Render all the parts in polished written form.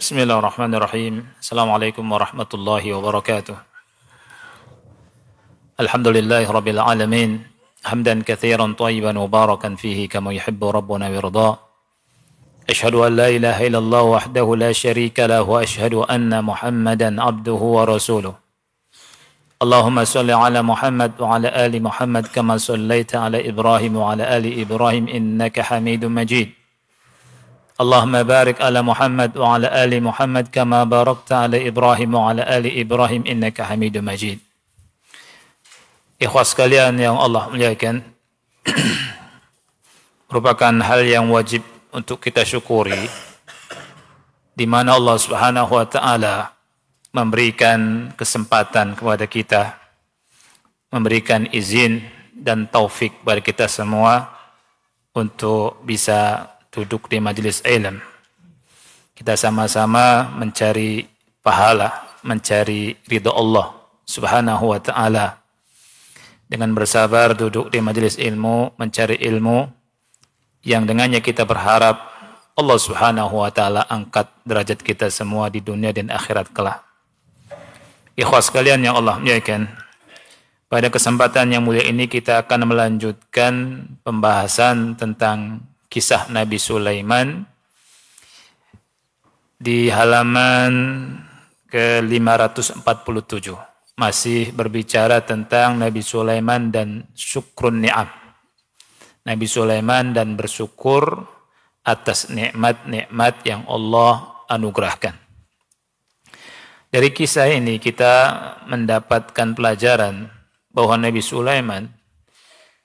Bismillahirrahmanirrahim. Assalamualaikum warahmatullahi wabarakatuh. Alhamdulillahi rabbil alamin. Hamdan katsiran thayyiban mubarakan fihi kama yuhibbu rabbuna wa yarda. Asyhadu an la ilaha illallah wahdahu la syarika lahu wa asyhadu anna Muhammadan abduhu wa rasuluh. Allahumma shalli ala Muhammad wa ala ali Muhammad kama shallaita ala Ibrahim wa ala ali Ibrahim innaka Hamidum Majid. Allahumma barik ala Muhammad wa ala ali Muhammad kama barakta ala Ibrahim wa ala ali Ibrahim innaka Hamidum Majid. Ikhwas sekalian yang Allah muliakan, merupakan hal yang wajib untuk kita syukuri, di mana Allah Subhanahu wa taala memberikan kesempatan kepada kita, memberikan izin dan taufik bagi kita semua untuk bisa duduk di majelis ilmu. Kita sama-sama mencari pahala, mencari ridha Allah Subhanahu wa taala. Dengan bersabar duduk di majelis ilmu, mencari ilmu yang dengannya kita berharap Allah Subhanahu wa taala angkat derajat kita semua di dunia dan akhirat kelak. Ikhwas sekalian yang Allah muliakan, pada kesempatan yang mulia ini kita akan melanjutkan pembahasan tentang kisah Nabi Sulaiman di halaman ke-547. Masih berbicara tentang Nabi Sulaiman dan syukrun ni'am. Nabi Sulaiman dan bersyukur atas nikmat-nikmat yang Allah anugerahkan. Dari kisah ini kita mendapatkan pelajaran bahwa Nabi Sulaiman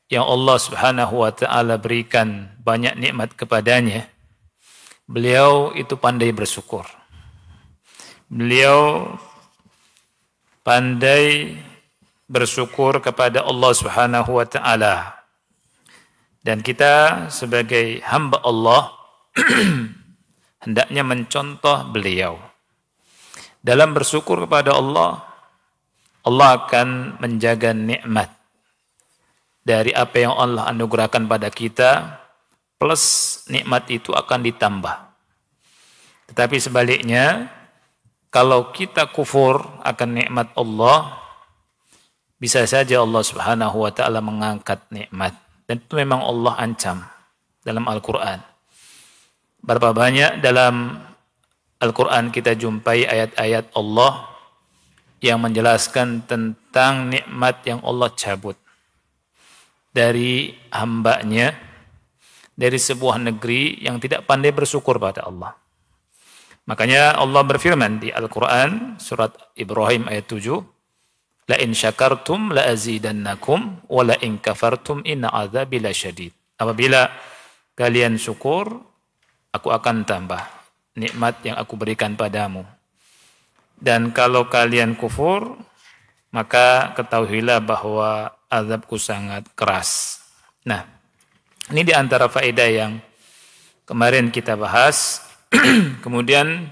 yang Allah Subhanahu wa taala berikan banyak nikmat kepadanya, beliau itu pandai bersyukur. Beliau pandai bersyukur kepada Allah Subhanahu wa taala. Dan kita sebagai hamba Allah hendaknya mencontoh beliau. Dalam bersyukur kepada Allah, Allah akan menjaga nikmat dari apa yang Allah anugerahkan pada kita, plus nikmat itu akan ditambah. Tetapi sebaliknya, kalau kita kufur akan nikmat Allah, bisa saja Allah Subhanahu wa taala mengangkat nikmat. Dan itu memang Allah ancam dalam Al-Quran. Berapa banyak dalam Al-Quran kita jumpai ayat-ayat Allah yang menjelaskan tentang nikmat yang Allah cabut dari hambanya, dari sebuah negeri yang tidak pandai bersyukur pada Allah. Makanya Allah berfirman di Al-Quran, surat Ibrahim ayat 7, La in syakartum la azidannakum, wa la in kafartum inna azabi lasyadid. Apabila kalian syukur, aku akan tambah nikmat yang aku berikan padamu. Dan kalau kalian kufur, maka ketahuilah bahwa azabku sangat keras. Nah, ini di antara faedah yang kemarin kita bahas. Kemudian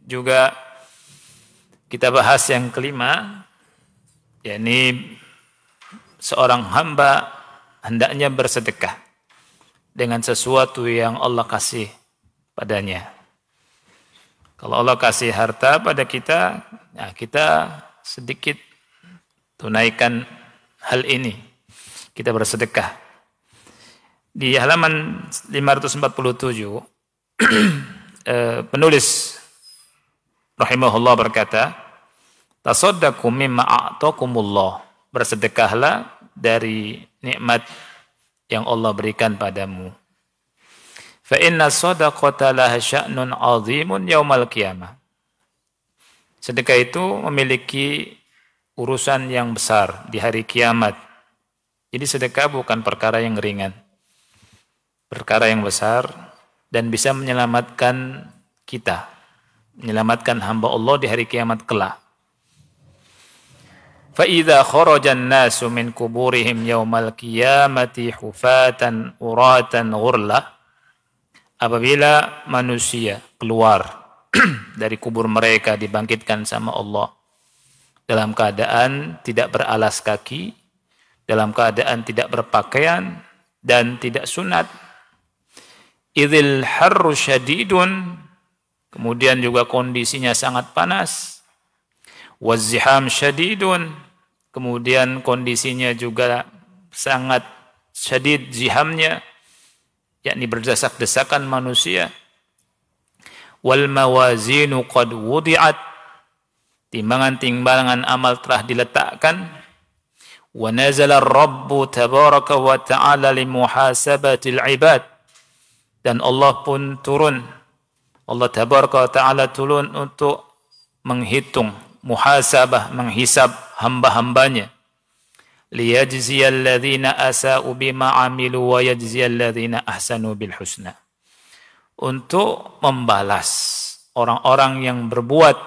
juga kita bahas yang kelima, yakni seorang hamba hendaknya bersedekah dengan sesuatu yang Allah kasih padanya. Kalau Allah kasih harta pada kita, ya kita sedikit tunaikan hal ini. Kita bersedekah. Di halaman 547, penulis rahimahullah berkata, tasaddaqu mimma a'takumullah. Bersedekahlah dari nikmat yang Allah berikan padamu. Fa inna sadaqata laha sya'nun 'azimun yaumal qiyamah. Sedekah itu memiliki urusan yang besar di hari kiamat. Jadi sedekah bukan perkara yang ringan. Perkara yang besar dan bisa menyelamatkan kita, menyelamatkan hamba Allah di hari kiamat kelak. Fa idza kharaja an-nasu min kuburihim yaumal qiyamati hufatan uratan ghurlah. Apabila manusia keluar dari kubur mereka dibangkitkan sama Allah dalam keadaan tidak beralas kaki, dalam keadaan tidak berpakaian dan tidak sunat, idzil harru syadidun, kemudian juga kondisinya sangat panas. Wazziham syadidun, kemudian kondisinya juga sangat syadid zihamnya, yakni berdesak-desakan manusia. Wal mawazinu qad wudi'at, timbangan-timbangan amal telah diletakkan. Wa nazala Rabbu tabaraka wa ta'ala li muhasabatil ibad, dan Allah pun turun, Allah tabaraka wa ta'ala turun untuk menghitung, muhasabah, menghisab hamba-hambanya. Liyajziyal ladzina asa'u bima 'amilu wa yajziyal ladzina ahsanu bil husna, untuk membalas orang-orang yang berbuat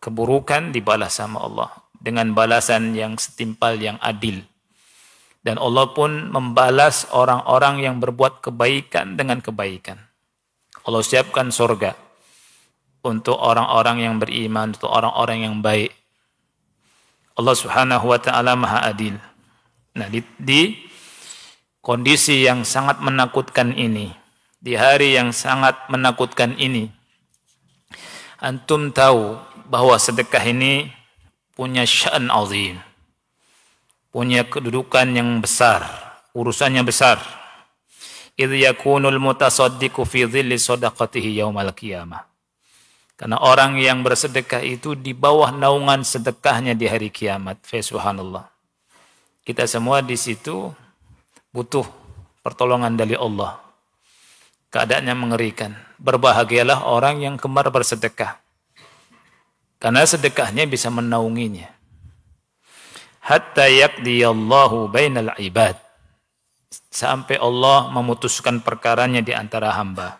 keburukan, dibalas sama Allah dengan balasan yang setimpal, yang adil. Dan Allah pun membalas orang-orang yang berbuat kebaikan dengan kebaikan. Allah siapkan surga untuk orang-orang yang beriman, untuk orang-orang yang baik. Allah Subhanahu wa ta'ala Maha Adil. Nah, di kondisi yang sangat menakutkan ini, di hari yang sangat menakutkan ini, antum tahu bahwa sedekah ini punya sya'an azim, punya kedudukan yang besar, urusannya besar. Idh yakunul mutasaddiqu fi dhilli sadaqatihi yaumal qiyamah. Karena orang yang bersedekah itu di bawah naungan sedekahnya di hari kiamat. Subhanallah. Kita semua di situ butuh pertolongan dari Allah. Keadaannya mengerikan. Berbahagialah orang yang gemar bersedekah, karena sedekahnya bisa menaunginya. Hatta yaqdiyallahu bainal ibad, sampai Allah memutuskan perkaranya di antara hamba.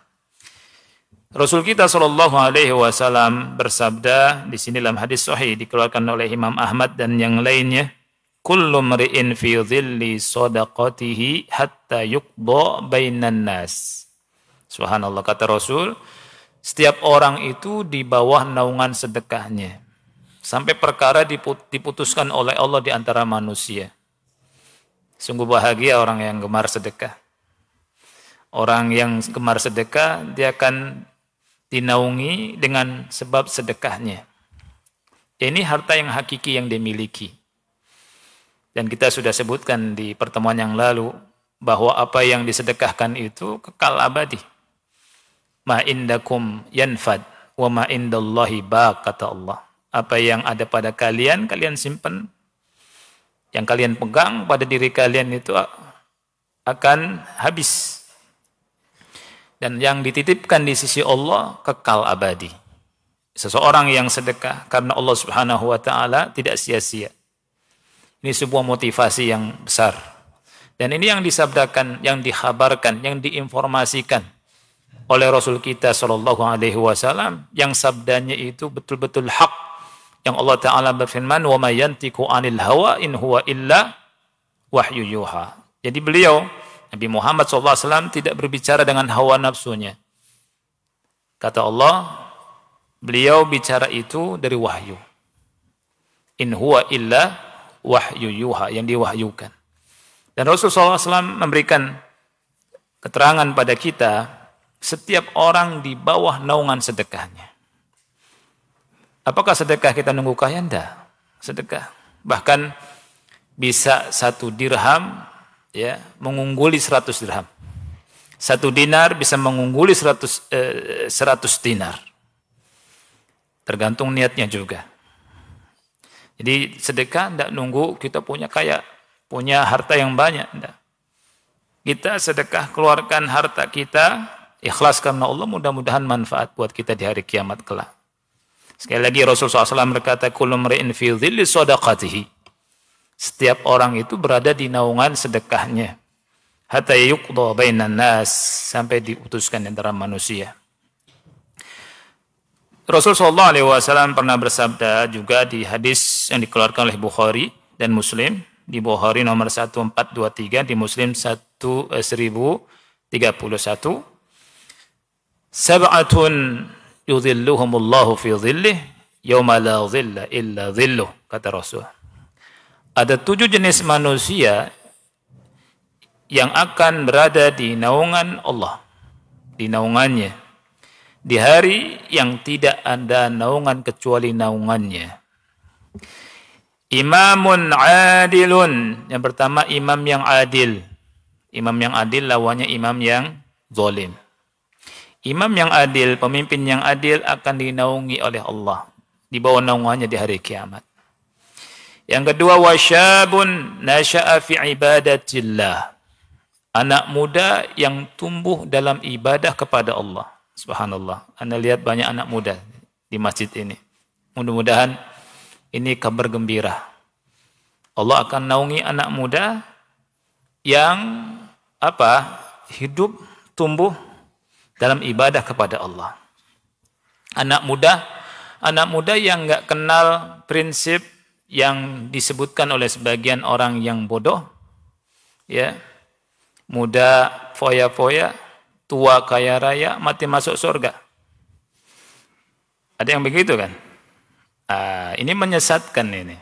Rasul kita sallallahu alaihi wasallam bersabda di sini dalam hadis sahih dikeluarkan oleh Imam Ahmad dan yang lainnya, kullu mri'in fi dhilli shadaqatihi hatta yuqda bainan nas. Subhanallah, kata Rasul, setiap orang itu di bawah naungan sedekahnya sampai perkara diputuskan oleh Allah di antara manusia. Sungguh bahagia orang yang gemar sedekah. Orang yang gemar sedekah, dia akan dinaungi dengan sebab sedekahnya. Ini harta yang hakiki yang dimiliki. Dan kita sudah sebutkan di pertemuan yang lalu bahwa apa yang disedekahkan itu kekal abadi. Ma indakum yanfad wa ma indallahi baq, kata Allah. Apa yang ada pada kalian, kalian simpan. Yang kalian pegang pada diri kalian itu akan habis. Dan yang dititipkan di sisi Allah kekal abadi. Seseorang yang sedekah karena Allah Subhanahu wa ta'ala tidak sia-sia. Ini sebuah motivasi yang besar. Dan ini yang disabdakan, yang dikhabarkan, yang diinformasikan oleh Rasul kita sallallahu alaihi wasallam, yang sabdanya itu betul-betul hak, yang Allah Ta'ala berfirman, wa may yantiqu 'anil hawa in huwa illa wahyu yuha. Jadi beliau Nabi Muhammad sallallahu alaihi wasallam tidak berbicara dengan hawa nafsunya. Kata Allah, beliau bicara itu dari wahyu. In huwa illa wahyu yuha, yang diwahyukan. Dan Rasulullah SAW memberikan keterangan pada kita, setiap orang di bawah naungan sedekahnya. Apakah sedekah kita nunggu kaya? Tidak. Sedekah. Bahkan bisa 1 dirham ya mengungguli 100 dirham. 1 dinar bisa mengungguli 100 dinar. Tergantung niatnya juga. Jadi sedekah tidak nunggu kita punya kaya, punya harta yang banyak. Tidak. Kita sedekah, keluarkan harta kita, ikhlas karena Allah, mudah-mudahan manfaat buat kita di hari kiamat kelak. Sekali lagi Rasulullah SAW berkata, kullu mri'in fi dhilli shadaqatihi. Setiap orang itu berada di naungan sedekahnya. Hatta yuqda bainan nas, sampai diutuskan antara manusia. Rasulullah SAW pernah bersabda juga di hadis yang dikeluarkan oleh Bukhari dan Muslim. Di Bukhari nomor 1423, di Muslim 1031. Sab'atun yudhilluhumullahu fi dhillih yawma la dhilla illa dhilluh, kata Rasul. Ada 7 jenis manusia yang akan berada di naungan Allah, di naungannya, di hari yang tidak ada naungan kecuali naungannya. Imamun adilun. Yang pertama, imam yang adil. Imam yang adil lawannya imam yang zalim. Imam yang adil, pemimpin yang adil akan dinaungi oleh Allah. Di bawah naungannya di hari kiamat. Yang kedua, wasyabun nasya'a fi ibadatillah. Anak muda yang tumbuh dalam ibadah kepada Allah. Subhanallah. Anda lihat banyak anak muda di masjid ini. Mudah-mudahan ini kabar gembira. Allah akan naungi anak muda yang hidup, tumbuh dalam ibadah kepada Allah. Anak muda yang enggak kenal prinsip yang disebutkan oleh sebagian orang yang bodoh, ya. Muda foya-foya, tua kaya raya, mati masuk surga. Ada yang begitu kan? Ini menyesatkan ini.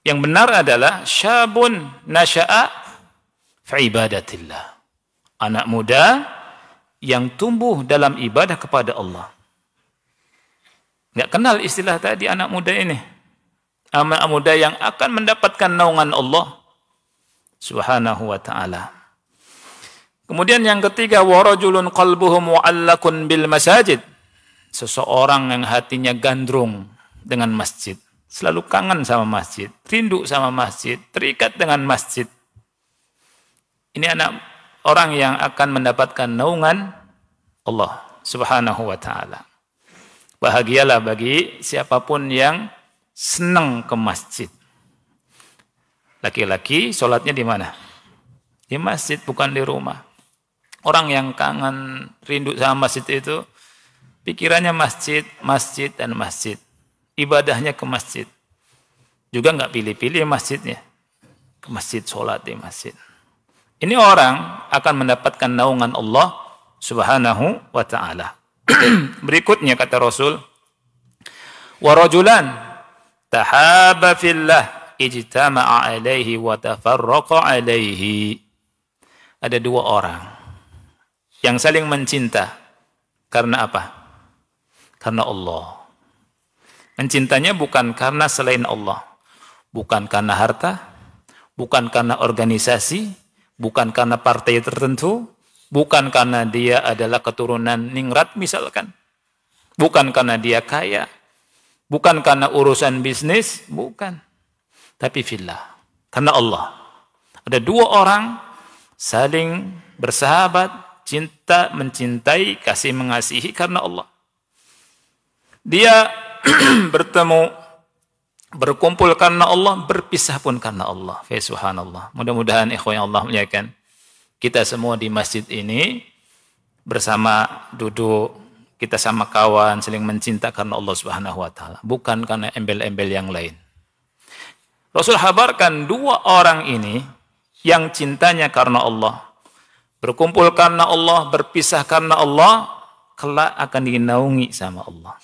Yang benar adalah syabun nasya'a fi ibadatillah. Anak muda yang tumbuh dalam ibadah kepada Allah. Enggak kenal istilah tadi anak muda ini. Anak muda yang akan mendapatkan naungan Allah Subhanahu wa ta'ala. Kemudian yang ketiga, warajulun qalbuhu mu'allakun bil masajid. Seseorang yang hatinya gandrung dengan masjid. Selalu kangen sama masjid, rindu sama masjid, terikat dengan masjid. Ini orang yang akan mendapatkan naungan Allah Subhanahu wa ta'ala. Bahagialah bagi siapapun yang senang ke masjid. Laki-laki sholatnya di mana? Di masjid, bukan di rumah. Orang yang kangen, rindu sama masjid itu, pikirannya masjid, masjid, dan masjid. Ibadahnya ke masjid. Juga nggak pilih-pilih masjidnya. Ke masjid, sholat di masjid. Ini orang akan mendapatkan naungan Allah Subhanahu wa ta'ala. Berikutnya kata Rasul, وَرَجُلًا تَحَابَ فِي اللَّهِ ijtama'a alaihi wa tafarraqa alaihi. Ada dua orang yang saling mencinta. Karena apa? Karena Allah. Mencintanya bukan karena selain Allah. Bukan karena harta, bukan karena organisasi, bukan karena partai tertentu, bukan karena dia adalah keturunan ningrat misalkan. Bukan karena dia kaya, bukan karena urusan bisnis, bukan. Tapi fillah, karena Allah. Ada dua orang saling bersahabat, cinta, mencintai, kasih mengasihi karena Allah. Dia bertemu, berkumpul karena Allah, berpisah pun karena Allah. Subhanallah. Mudah-mudahan ikhwan yang Allah muliakan, kita semua di masjid ini bersama duduk, kita sama kawan, saling mencinta karena Allah Subhanahu wa ta'ala. Bukan karena embel-embel yang lain. Rasul habarkan dua orang ini yang cintanya karena Allah, berkumpul karena Allah, berpisah karena Allah, kelak akan dinaungi sama Allah.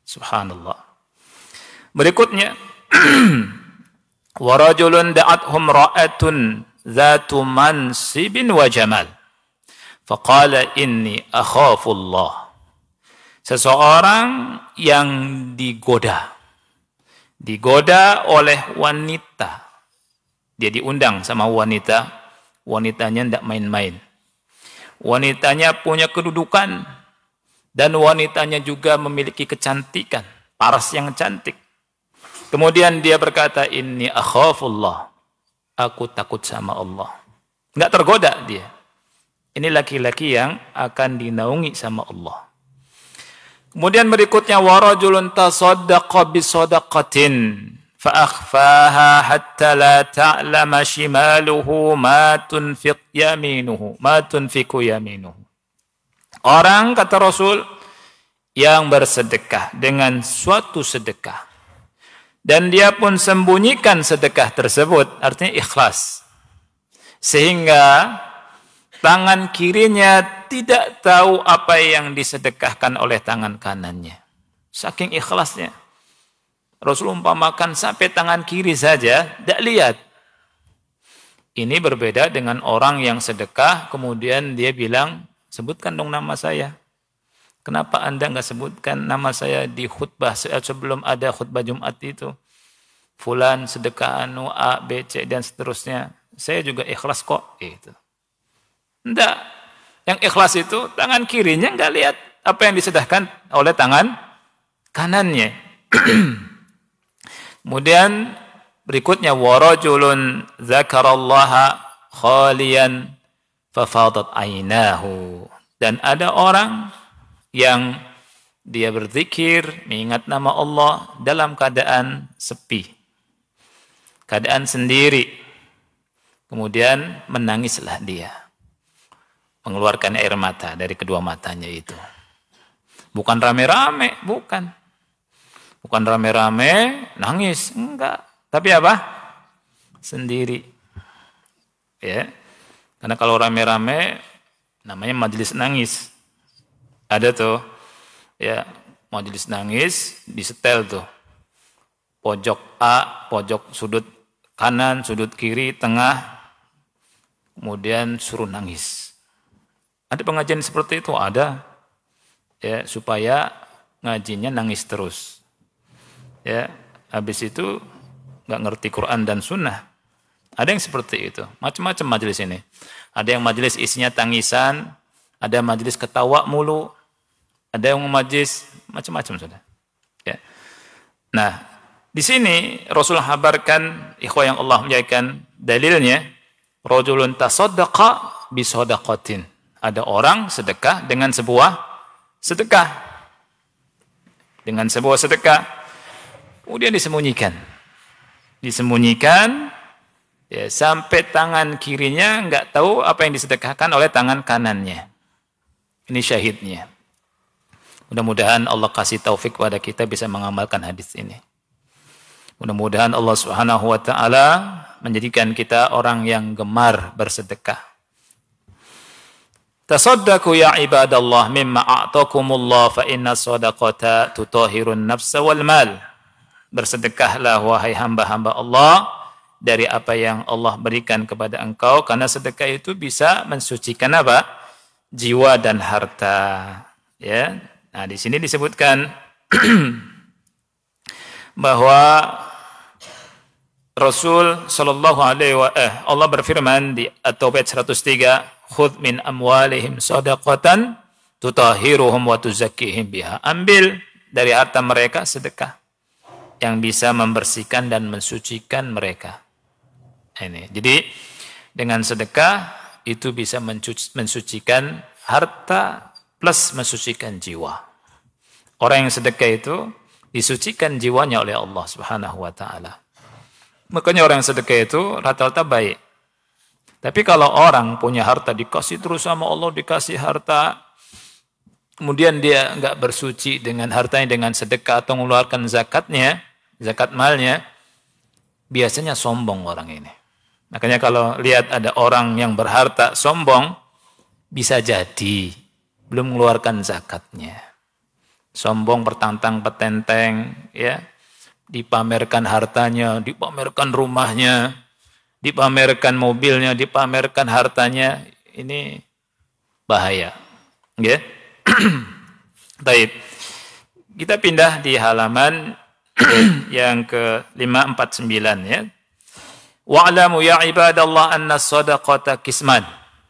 Subhanallah. Berikutnya, warajulun da'athum ra'atun zatu mansibin wa jamal. Faqala inni akhafullah. Seseorang yang digoda oleh wanita. Dia diundang sama wanita, wanitanya tidak main-main. Wanitanya punya kedudukan, dan wanitanya juga memiliki kecantikan, paras yang cantik. Kemudian dia berkata, inni akhafullah. Aku takut sama Allah. Enggak tergoda dia. Ini laki-laki yang akan dinaungi sama Allah. Kemudian berikutnya, warajulun tasaddaqa bisadaqatin fa akhfaha hatta la ta'lama shimaluhu ma tunfiqu yaminuhu. Orang, kata Rasul, yang bersedekah dengan suatu sedekah dan dia pun sembunyikan sedekah tersebut, artinya ikhlas, sehingga tangan kirinya tidak tahu apa yang disedekahkan oleh tangan kanannya. Saking ikhlasnya. Rasul umpamakan sampai tangan kiri saja tidak lihat. Ini berbeda dengan orang yang sedekah kemudian dia bilang, sebutkan dong nama saya. Kenapa Anda nggak sebutkan nama saya di khutbah sebelum ada khutbah Jumat itu? Fulan sedekah anu A, B, C dan seterusnya. Saya juga ikhlas kok. Gitu. Enggak. Yang ikhlas itu tangan kirinya nggak lihat apa yang disedekahkan oleh tangan kanannya. Kemudian berikutnya warajulun dzakarallaha khaliyan fafadat ainahu. Dan ada orang yang dia berzikir, mengingat nama Allah dalam keadaan sepi. Keadaan sendiri. Kemudian menangislah dia. Mengeluarkan air mata dari kedua matanya itu. Bukan rame-rame, bukan. Bukan rame-rame, nangis, enggak. Tapi apa? Sendiri. Ya. Karena kalau rame-rame namanya majelis nangis. Ada tuh. Ya, majelis nangis disetel tuh. Pojok A, pojok sudut kanan, sudut kiri, tengah. Kemudian suruh nangis. Ada pengajian seperti itu? Ada. Ya, supaya ngajinya nangis terus. Ya, habis itu nggak ngerti Quran dan Sunnah. Ada yang seperti itu. Macam-macam majelis ini. Ada yang majelis isinya tangisan, ada majelis ketawa mulu, ada yang majelis macam-macam sudah. Ya. Nah, di sini Rasul habarkan ikhwah yang Allah muliakan dalilnya, rajulun tasaddaqa bi shadaqatin. Ada orang sedekah dengan sebuah sedekah. Dengan sebuah sedekah. Kemudian disembunyikan. Disembunyikan ya, sampai tangan kirinya nggak tahu apa yang disedekahkan oleh tangan kanannya. Ini syahidnya. Mudah-mudahan Allah kasih taufik kepada kita bisa mengamalkan hadis ini. Mudah-mudahan Allah Subhanahu wa taala menjadikan kita orang yang gemar bersedekah. Tasaddaqu ya ibadallah mimma a'takumullah fa inna sadaqata tutahhirun nafsa wal mal. Bersedekahlah wahai hamba-hamba Allah dari apa yang Allah berikan kepada engkau, karena sedekah itu bisa mensucikan apa? Jiwa dan harta. Ya. Nah, di sini disebutkan bahwa Rasul sallallahu alaihi wa Allah berfirman di At-Taubah 103, "Khudh min amwalihim shadaqatan tutahhiruhum wa tuzakkihim biha." Ambil dari harta mereka sedekah yang bisa membersihkan dan mensucikan mereka. Ini. Jadi dengan sedekah itu bisa mensucikan harta plus mensucikan jiwa. Orang yang sedekah itu disucikan jiwanya oleh Allah Subhanahu wa taala. Makanya orang yang sedekah itu rata-rata baik. Tapi kalau orang punya harta dikasih terus sama Allah, dikasih harta, kemudian dia enggak bersuci dengan hartanya dengan sedekah atau mengeluarkan zakatnya, zakat malnya, biasanya sombong orang ini. Makanya kalau lihat ada orang yang berharta sombong, bisa jadi belum mengeluarkan zakatnya. Sombong, bertantang, petenteng, ya, dipamerkan hartanya, dipamerkan rumahnya, dipamerkan mobilnya, dipamerkan hartanya, ini bahaya. Ya. Baik. Kita pindah di halaman yang ke-549 ya. Wa'lamu ya ibadallah anna sadaqata kisman.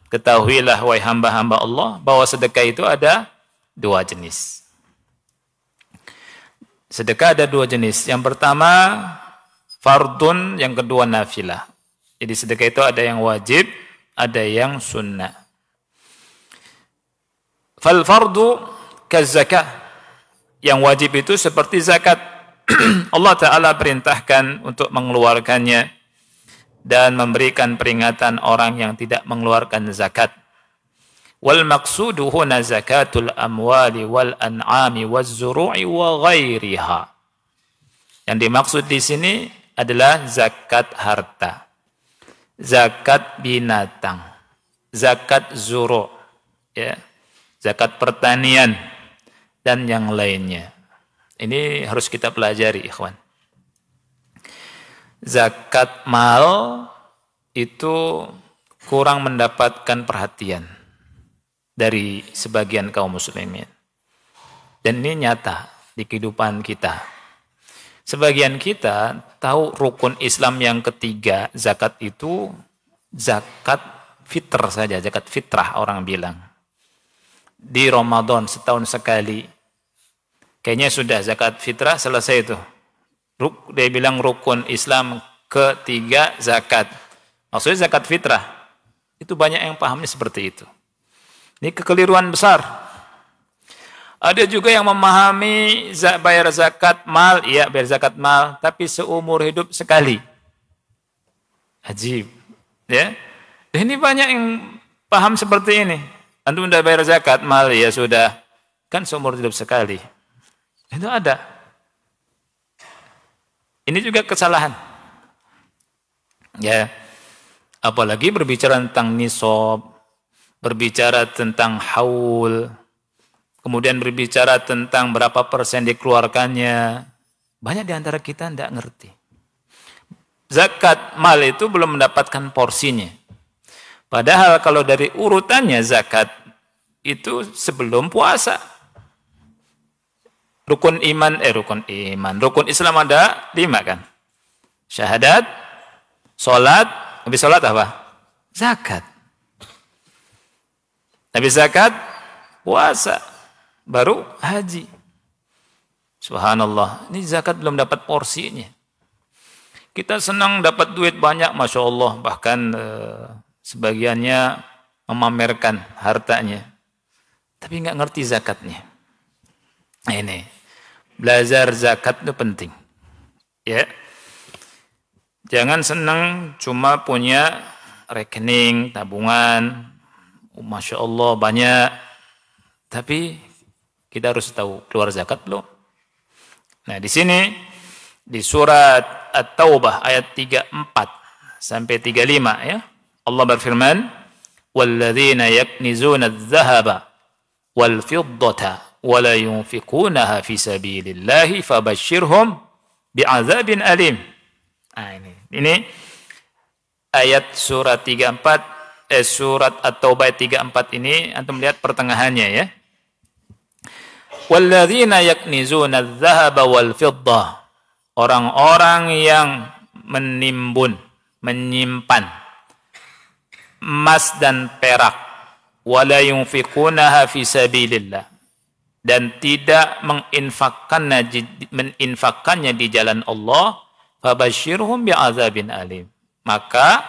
Ketahuilah wahai hamba-hamba Allah bahwa sedekah itu ada dua jenis. Sedekah ada dua jenis. Yang pertama fardun, yang kedua nafilah. Jadi sedekah itu ada yang wajib, ada yang sunnah. Fal fardu kazakah. Yang wajib itu seperti zakat. Allah Ta'ala perintahkan untuk mengeluarkannya dan memberikan peringatan orang yang tidak mengeluarkan zakat. Wal maqsudu huna zakatul amwali wal an'ami waz zuru'i wa ghairiha. Yang dimaksud di sini adalah zakat harta, zakat binatang, zakat zuru', ya, zakat pertanian dan yang lainnya. Ini harus kita pelajari, ikhwan. Zakat mal itu kurang mendapatkan perhatian dari sebagian kaum muslimin. Dan ini nyata di kehidupan kita. Sebagian kita tahu rukun Islam yang ketiga, zakat itu zakat fitr saja, zakat fitrah orang bilang. Di Ramadan setahun sekali. Kayaknya sudah zakat fitrah selesai itu. Dia bilang rukun Islam ketiga zakat. Maksudnya zakat fitrah. Itu banyak yang pahamnya seperti itu. Ini kekeliruan besar. Ada juga yang memahami bayar zakat mal, iya bayar zakat mal, tapi seumur hidup sekali. Ajib. Ya. Dan ini banyak yang paham seperti ini. Antum sudah bayar zakat mal, ya sudah. Kan seumur hidup sekali. Itu ada. Ini juga kesalahan. Ya. Apalagi berbicara tentang nisab, berbicara tentang haul, kemudian berbicara tentang berapa persen dikeluarkannya. Banyak di antara kita tidak ngerti. Zakat mal itu belum mendapatkan porsinya. Padahal kalau dari urutannya zakat itu sebelum puasa. Rukun Islam ada 5 kan? Syahadat, sholat, habis sholat apa? Zakat. Habis zakat, puasa. Baru haji. Subhanallah. Ini zakat belum dapat porsinya. Kita senang dapat duit banyak, Masya Allah. Bahkan sebagiannya memamerkan hartanya. Tapi nggak ngerti zakatnya. Nah, ini. Belajar zakat itu penting. Ya. Jangan senang cuma punya rekening, tabungan. Masya Allah banyak. Tapi kita harus tahu keluar zakat belum. Nah, di sini di surat At-Taubah ayat 34 sampai 35 ya. Allah berfirman, "Walladzina yaknizuna adh-dhahaba wal fiddata wa la yunfiqunaha fi sabilillahi fabashshirhum bi'adzabin alim." Nah, ini ayat surat 34 surat At-Taubah ayat 34 ini antum lihat pertengahannya ya. Walladzina yaknizuna adh-dhahaba wal fiddah. Orang-orang yang menyimpan emas dan perak, wala yunfiqunaha fi sabilillah, dan tidak menginfakkannya di jalan Allah, fabashshirhum bi'adzabin alim. Maka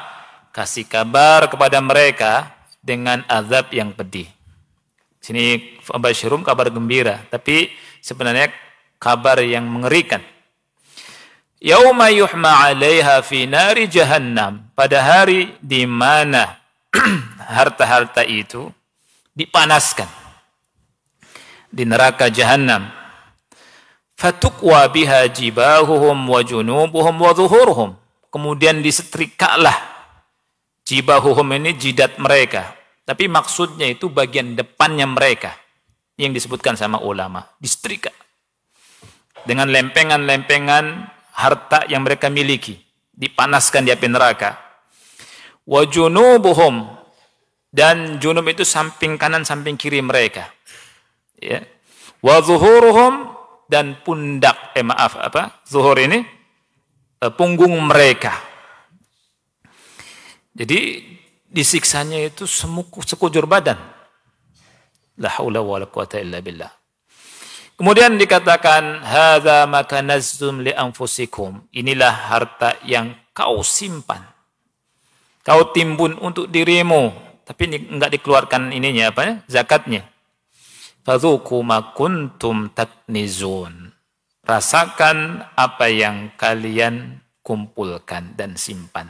kasih kabar kepada mereka dengan azab yang pedih. Sini fabashshirhum kabar gembira, tapi sebenarnya kabar yang mengerikan. Yauma yuhma 'alaiha fi nari jahannam, pada hari di mana harta-harta itu dipanaskan di neraka jahannam. Fatukwa biha jibahuhum wa junubuhum wa zuhuruhum. Kemudian disetrikalah jibahuhum, ini jidat mereka. Tapi maksudnya itu bagian depannya mereka yang disebutkan sama ulama. Disetrika dengan lempengan-lempengan harta yang mereka miliki, dipanaskan di api neraka. Wa junubuhum, dan junub itu samping kanan samping kiri mereka. Ya. Wa zuhuruhum, dan pundak zuhur ini punggung mereka. Jadi disiksanya itu sekujur badan. La haula wala quwata illa billah. Kemudian dikatakan, hadza ma kanaztum li anfusikum. Inilah harta yang kau simpan, kau timbun untuk dirimu, tapi enggak dikeluarkan ininya zakatnya. Fadzuqu ma kuntum taknizun. Rasakan apa yang kalian kumpulkan dan simpan.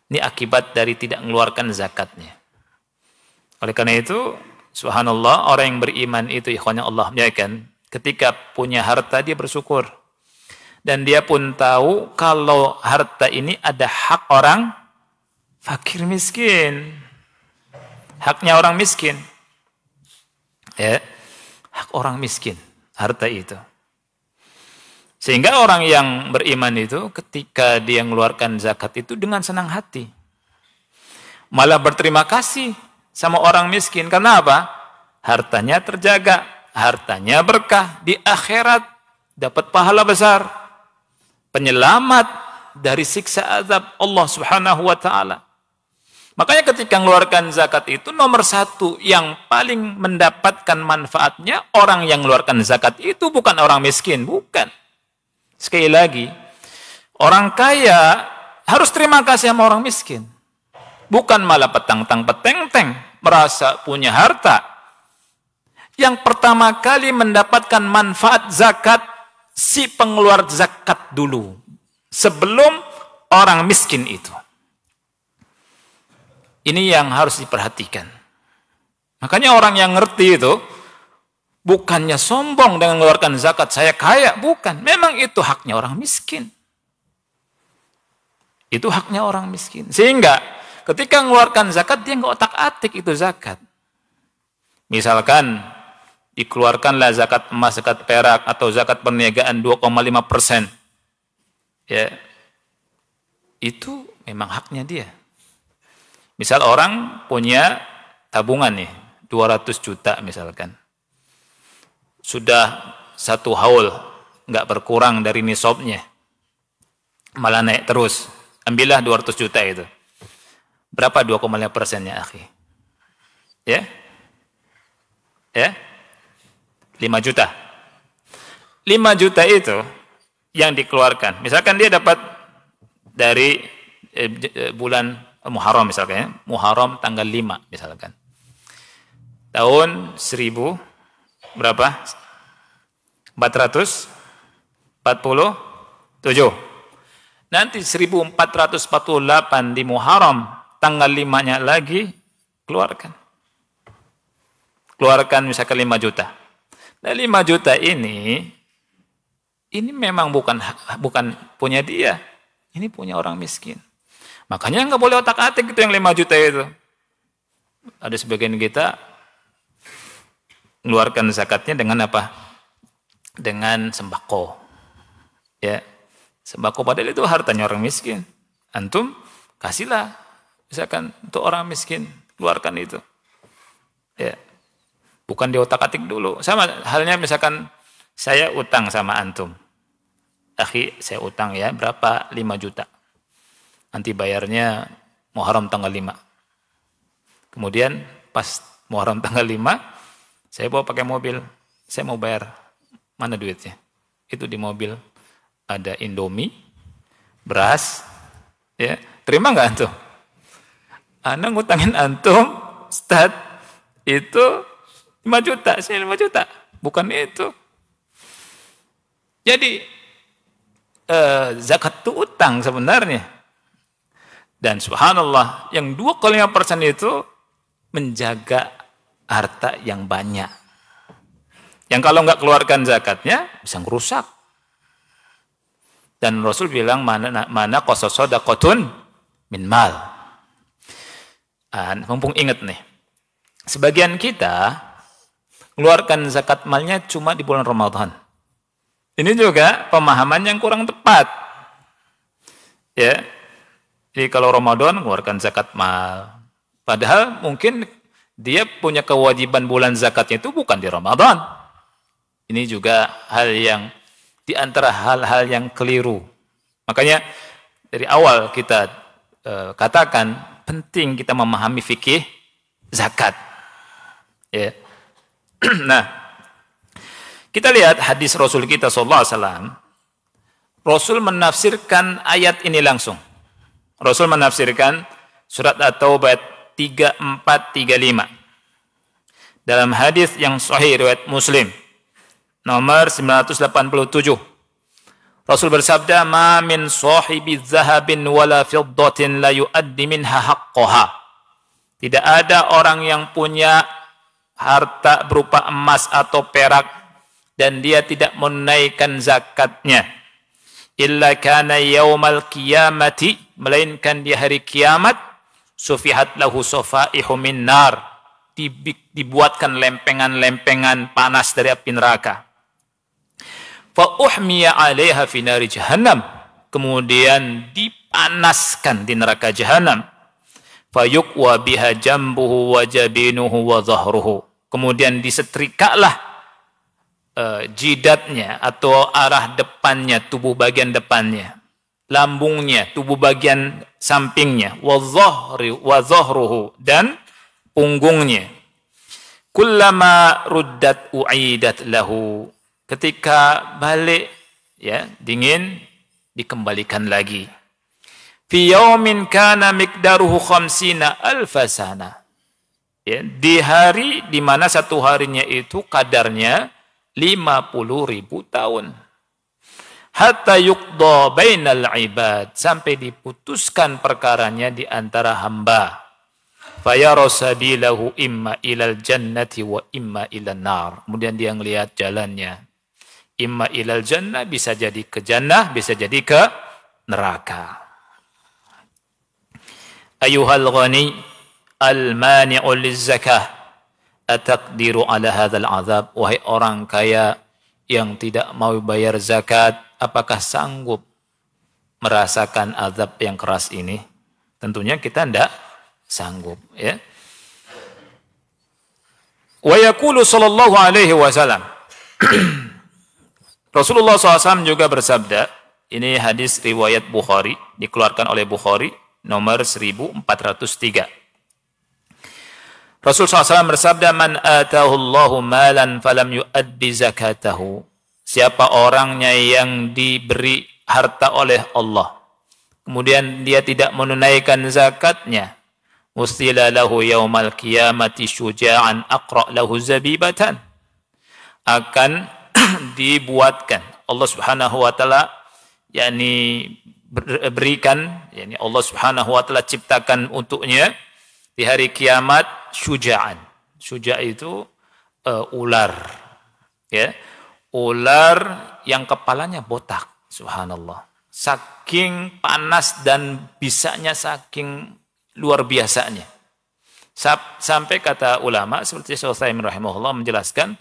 Ini akibat dari tidak mengeluarkan zakatnya. Oleh karena itu, subhanallah, orang yang beriman itu, ikhwannya Allah muliakan, ketika punya harta dia bersyukur. Dan dia pun tahu kalau harta ini ada hak orang fakir miskin. Haknya orang miskin. Ya, hak orang miskin, harta itu. Sehingga orang yang beriman itu ketika dia mengeluarkan zakat itu dengan senang hati. Malah berterima kasih sama orang miskin. Karena apa? Hartanya terjaga. hartanya berkah, di akhirat dapat pahala besar, penyelamat dari siksa azab Allah Subhanahu wa taala. Makanya ketika mengeluarkan zakat itu nomor satu yang paling mendapatkan manfaatnya orang yang mengeluarkan zakat itu bukan orang miskin, bukan. Sekali lagi, orang kaya harus terima kasih sama orang miskin. Bukan malah petang-peteng merasa punya harta. Yang pertama kali mendapatkan manfaat zakat si pengeluar zakat dulu sebelum orang miskin itu. Ini yang harus diperhatikan. Makanya orang yang ngerti itu bukannya sombong dengan mengeluarkan zakat, saya kaya, bukan. Memang itu haknya orang miskin. Itu haknya orang miskin. Sehingga ketika mengeluarkan zakat dia nggak otak-atik itu zakat. Misalkan dikeluarkanlah zakat emas, zakat perak atau zakat perniagaan 2,5%. Ya. Itu memang haknya dia. Misal orang punya tabungan nih, 200 juta misalkan. Sudah satu haul, nggak berkurang dari nisabnya. Malah naik terus. Ambillah 200 juta itu. Berapa 2,5%-nya, akhi? Ya? Ya? 5 juta. 5 juta itu yang dikeluarkan. Misalkan dia dapat dari bulan Muharram misalkan ya. Muharram tanggal 5 misalkan. Tahun 1000 berapa? 447. Nanti 1448 di Muharram tanggal 5-nya lagi keluarkan. Keluarkan misalkan 5 juta. Nah 5 juta ini memang bukan punya dia. Ini punya orang miskin. Makanya nggak boleh otak-atik itu yang 5 juta itu. Ada sebagian kita mengeluarkan zakatnya dengan apa? Dengan sembako. Ya. Sembako padahal itu hartanya orang miskin. Antum kasihlah misalkan untuk orang miskin, keluarkan itu. Ya. Bukan di otak-atik dulu. Sama halnya misalkan saya utang sama antum. Akhi, saya utang ya, berapa? 5 juta. Nanti bayarnya Muharram tanggal 5. Kemudian pas Muharram tanggal 5, saya bawa pakai mobil. Saya mau bayar. Mana duitnya? Itu di mobil ada Indomie, beras, ya. Terima nggak antum? Ana ngutangin antum, Ustaz, itu 5 juta, saya 5 juta. Bukan itu. Jadi, zakat itu utang sebenarnya. Dan subhanallah, yang 2,5% itu menjaga harta yang banyak. Yang kalau nggak keluarkan zakatnya, bisa ngerusak. Dan Rasul bilang, mana qasasodaqotun min mal. Mumpung ingat nih, sebagian kita keluarkan zakat malnya cuma di bulan Ramadan. Ini juga pemahaman yang kurang tepat. Ya. Jadi kalau Ramadan keluarkan zakat mal. Padahal mungkin dia punya kewajiban bulan zakatnya itu bukan di Ramadan. Ini juga hal yang di antara hal-hal yang keliru. Makanya dari awal kita katakan penting kita memahami fikih zakat. Ya. Nah, kita lihat hadis Rasul kita SAW. Rasul menafsirkan ayat ini langsung. Rasul menafsirkan surat At-Taubah 3435. Dalam hadis yang sahih riwayat Muslim nomor 987. Rasul bersabda, "Ma min sahibi dzahabin wala fiddatin la yuaddi minha haqqaha." Tidak ada orang yang punya harta berupa emas atau perak dan dia tidak menunaikan zakatnya. Illa kana yaumal qiyamati, melainkan di hari kiamat, sufihat lahu safaihu min nar, dibuatkan lempengan-lempengan panas dari api neraka. Fa uhmiya 'alaiha fi nari jahannam, kemudian dipanaskan di neraka jahanam. Fa yuqwa biha jambuhu wa jabinuhu wa dhahruhu, kemudian disetrikalah jidatnya atau arah depannya, tubuh bagian depannya, lambungnya, tubuh bagian sampingnya, wa dhahruhu, dan punggungnya. Kullama ruddat u'idat lahu. Ketika balik, ya, dingin, dikembalikan lagi. Fi yaumin kana miqdaruhu 50 alfa sana. Ya, di hari di mana satu harinya itu kadarnya 50.000 tahun. Hatta yuqda bainal ibad, sampai diputuskan perkaranya di antara hamba. Fayara sabilahu imma ilal jannati wa imma ilan nar. Kemudian dia ngelihat jalannya. Imma ilal jannah, bisa jadi ke jannah, bisa jadi ke neraka. Ayuhal ghani al-mani'u liz-zakah, ataqdiru ala hadzal azab. Wahai orang kaya yang tidak mau bayar zakat, apakah sanggup merasakan azab yang keras ini? Tentunya kita tidak sanggup, ya. Wa yaqulu sallallahu alaihi wasallam. Rasulullah SAW juga bersabda, ini hadis riwayat Bukhari, dikeluarkan oleh Bukhari nomor 1403. Rasul SAW bersabda, man atahu Allahu malan falam yu'addi zakatahu. Siapa orangnya yang diberi harta oleh Allah, kemudian dia tidak menunaikan zakatnya, mustila lahu yaumal qiyamati syuja'an aqra' lahu zabibatan. Akan dibuatkan Allah Subhanahu wa taala, yakni berikan, yakni Allah Subhanahu wa taala ciptakan untuknya di hari kiamat syuja'an. Syuja' itu ular, ya. Ular yang kepalanya botak, subhanallah. Saking panas dan bisanya, saking luar biasanya. Sampai kata ulama seperti Syekh Utsaimin rahimahullah menjelaskan,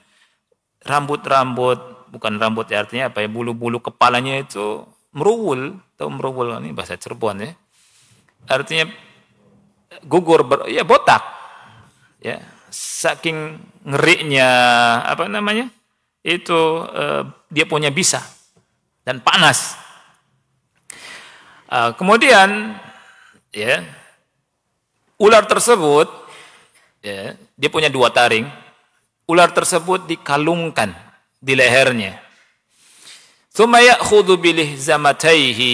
rambut-rambut, bukan rambut ya, artinya apa ya, bulu-bulu kepalanya itu meruwul. Tahu meruwul, ini bahasa Cirebon, ya. Artinya gugur, ya botak, ya, saking ngerinya apa namanya itu, dia punya bisa dan panas. Kemudian, ya, ular tersebut, ya, dia punya 2 taring. Ular tersebut dikalungkan di lehernya. Tsumma ya'khudhu bilihzamataihi.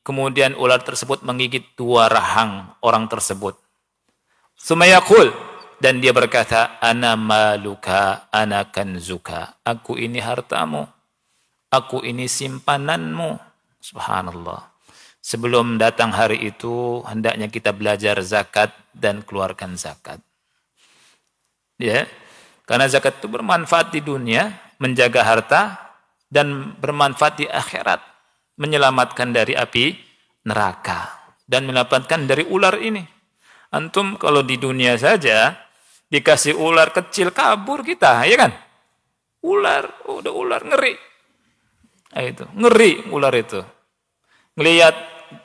Kemudian ular tersebut menggigit 2 rahang orang tersebut. Tsumma yaqul, dan dia berkata, ana maluka, ana kanzuka. Aku ini hartamu, aku ini simpananmu. Subhanallah. Sebelum datang hari itu, hendaknya kita belajar zakat dan keluarkan zakat. Ya, karena zakat itu bermanfaat di dunia, menjaga harta, dan bermanfaat di akhirat, menyelamatkan dari api neraka, dan menyelamatkan dari ular ini. Antum kalau di dunia saja dikasih ular kecil kabur kita, ya kan? Ular, udah ular ngeri. Itu ngeri ular itu. Ngelihat